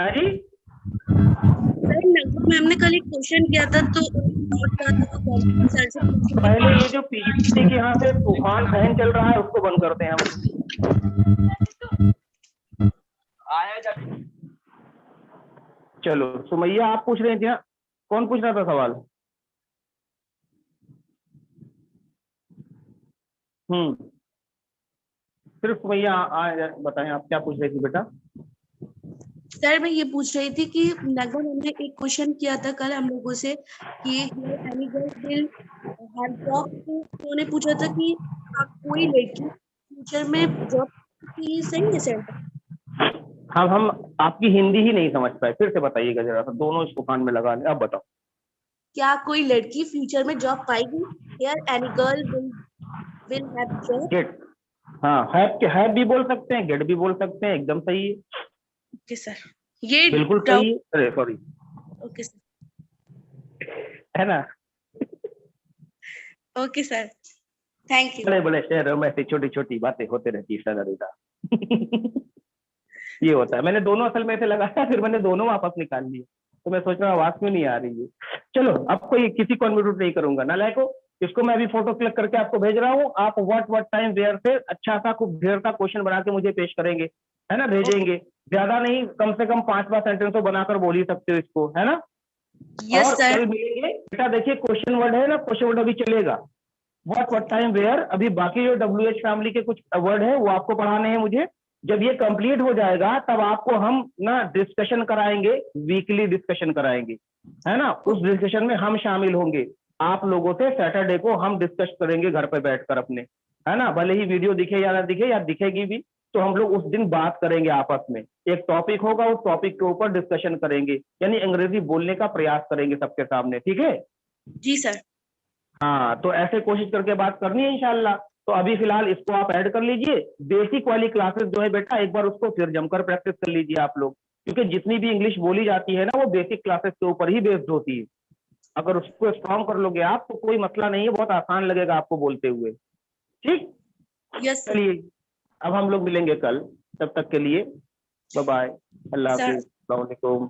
है जी? मैम ने कल एक क्वेश्चन किया था तो सर से पहले ये जो पीजीटी के यहाँ से तूफान सहन चल रहा है उसको बंद करते हैं हम। चलो सुमैया आप पूछ रहे थे, कौन पूछ रहा था सवाल? सिर्फ सुमैया बताएं आप क्या पूछ रही थी बेटा? सर मैं ये पूछ रही थी कि नगमा मैम ने एक क्वेश्चन किया था कल हम लोगों से कि any girl will have job, तो उन्होंने पूछा था कि आप कोई लड़की फ्यूचर में जॉब की, सही है सर? हाँ हम आपकी हिंदी ही नहीं समझ पाए, फिर से बताइएगा जरा सा, दोनों इस तूफान में लगा ले। अब बताओ क्या कोई लड़की फ्यूचर में जॉब पाएगी? यार any girl will have job. Get, हाँ हैव भी बोल सकते हैं, गेट भी बोल सकते हैं, एकदम सही है। ओके सर, ये बिल्कुल सही है। अरे सॉरी, ओके सर, है ना? Okay sir, thank you. बड़े बड़े शहरों में ऐसी छोटी छोटी बातें होते रहती है सदरुदा। ये होता है। मैंने दोनों असल में ऐसे लगाया, फिर मैंने दोनों वापस निकाल लिए, तो मैं सोच रहा हूँ आवाज क्यों नहीं आ रही है। चलो अब कोई किसी को अनम्यूट नहीं करूंगा ना, लाइको इसको मैं अभी फोटो क्लिक करके आपको भेज रहा हूँ। आप व्हाट टाइम वेयर से अच्छा सा खूब ढेर सा क्वेश्चन बना के मुझे पेश करेंगे, है ना? भेजेंगे, ज्यादा नहीं, कम से कम 5 सेंटेंस तो बनाकर बोल ही सकते हो इसको, है ना? यस और सर। कल मिलेंगे बेटा। देखिए क्वेश्चन वर्ड है ना, क्वेश्चन वर्ड अभी चलेगा। व्हाट टाइम वेयर, अभी बाकी जो WH फैमिली के कुछ वर्ड है वो आपको पढ़ाने हैं मुझे। जब ये कंप्लीट हो जाएगा तब आपको हम ना डिस्कशन कराएंगे, वीकली डिस्कशन कराएंगे, है ना। उस डिस्कशन में हम शामिल होंगे आप लोगों से। सैटरडे को हम डिस्कस करेंगे घर पे बैठकर अपने, है ना। भले ही वीडियो दिखे या ना दिखे, या दिखेगी भी तो हम लोग उस दिन बात करेंगे आपस में। एक टॉपिक होगा, उस टॉपिक के ऊपर डिस्कशन करेंगे, यानी अंग्रेजी बोलने का प्रयास करेंगे सबके सामने, ठीक है। जी सर। हाँ, तो ऐसे कोशिश करके बात करनी है इंशाल्लाह। तो अभी फिलहाल इसको आप ऐड कर लीजिए। बेसिक वाली क्लासेस जो है बेटा, एक बार उसको फिर जमकर प्रैक्टिस कर लीजिए आप लोग, क्योंकि जितनी भी इंग्लिश बोली जाती है ना वो बेसिक क्लासेस के ऊपर ही बेस्ड होती है। अगर उसको स्ट्रॉन्ग कर लोगे आप तो कोई मसला नहीं है, बहुत आसान लगेगा आपको बोलते हुए, ठीक। Yes sir. चलिए अब हम लोग मिलेंगे कल, तब तक के लिए बाय बाय, अल्लाह सर हाफिज, अस्सलाम वालेकुम।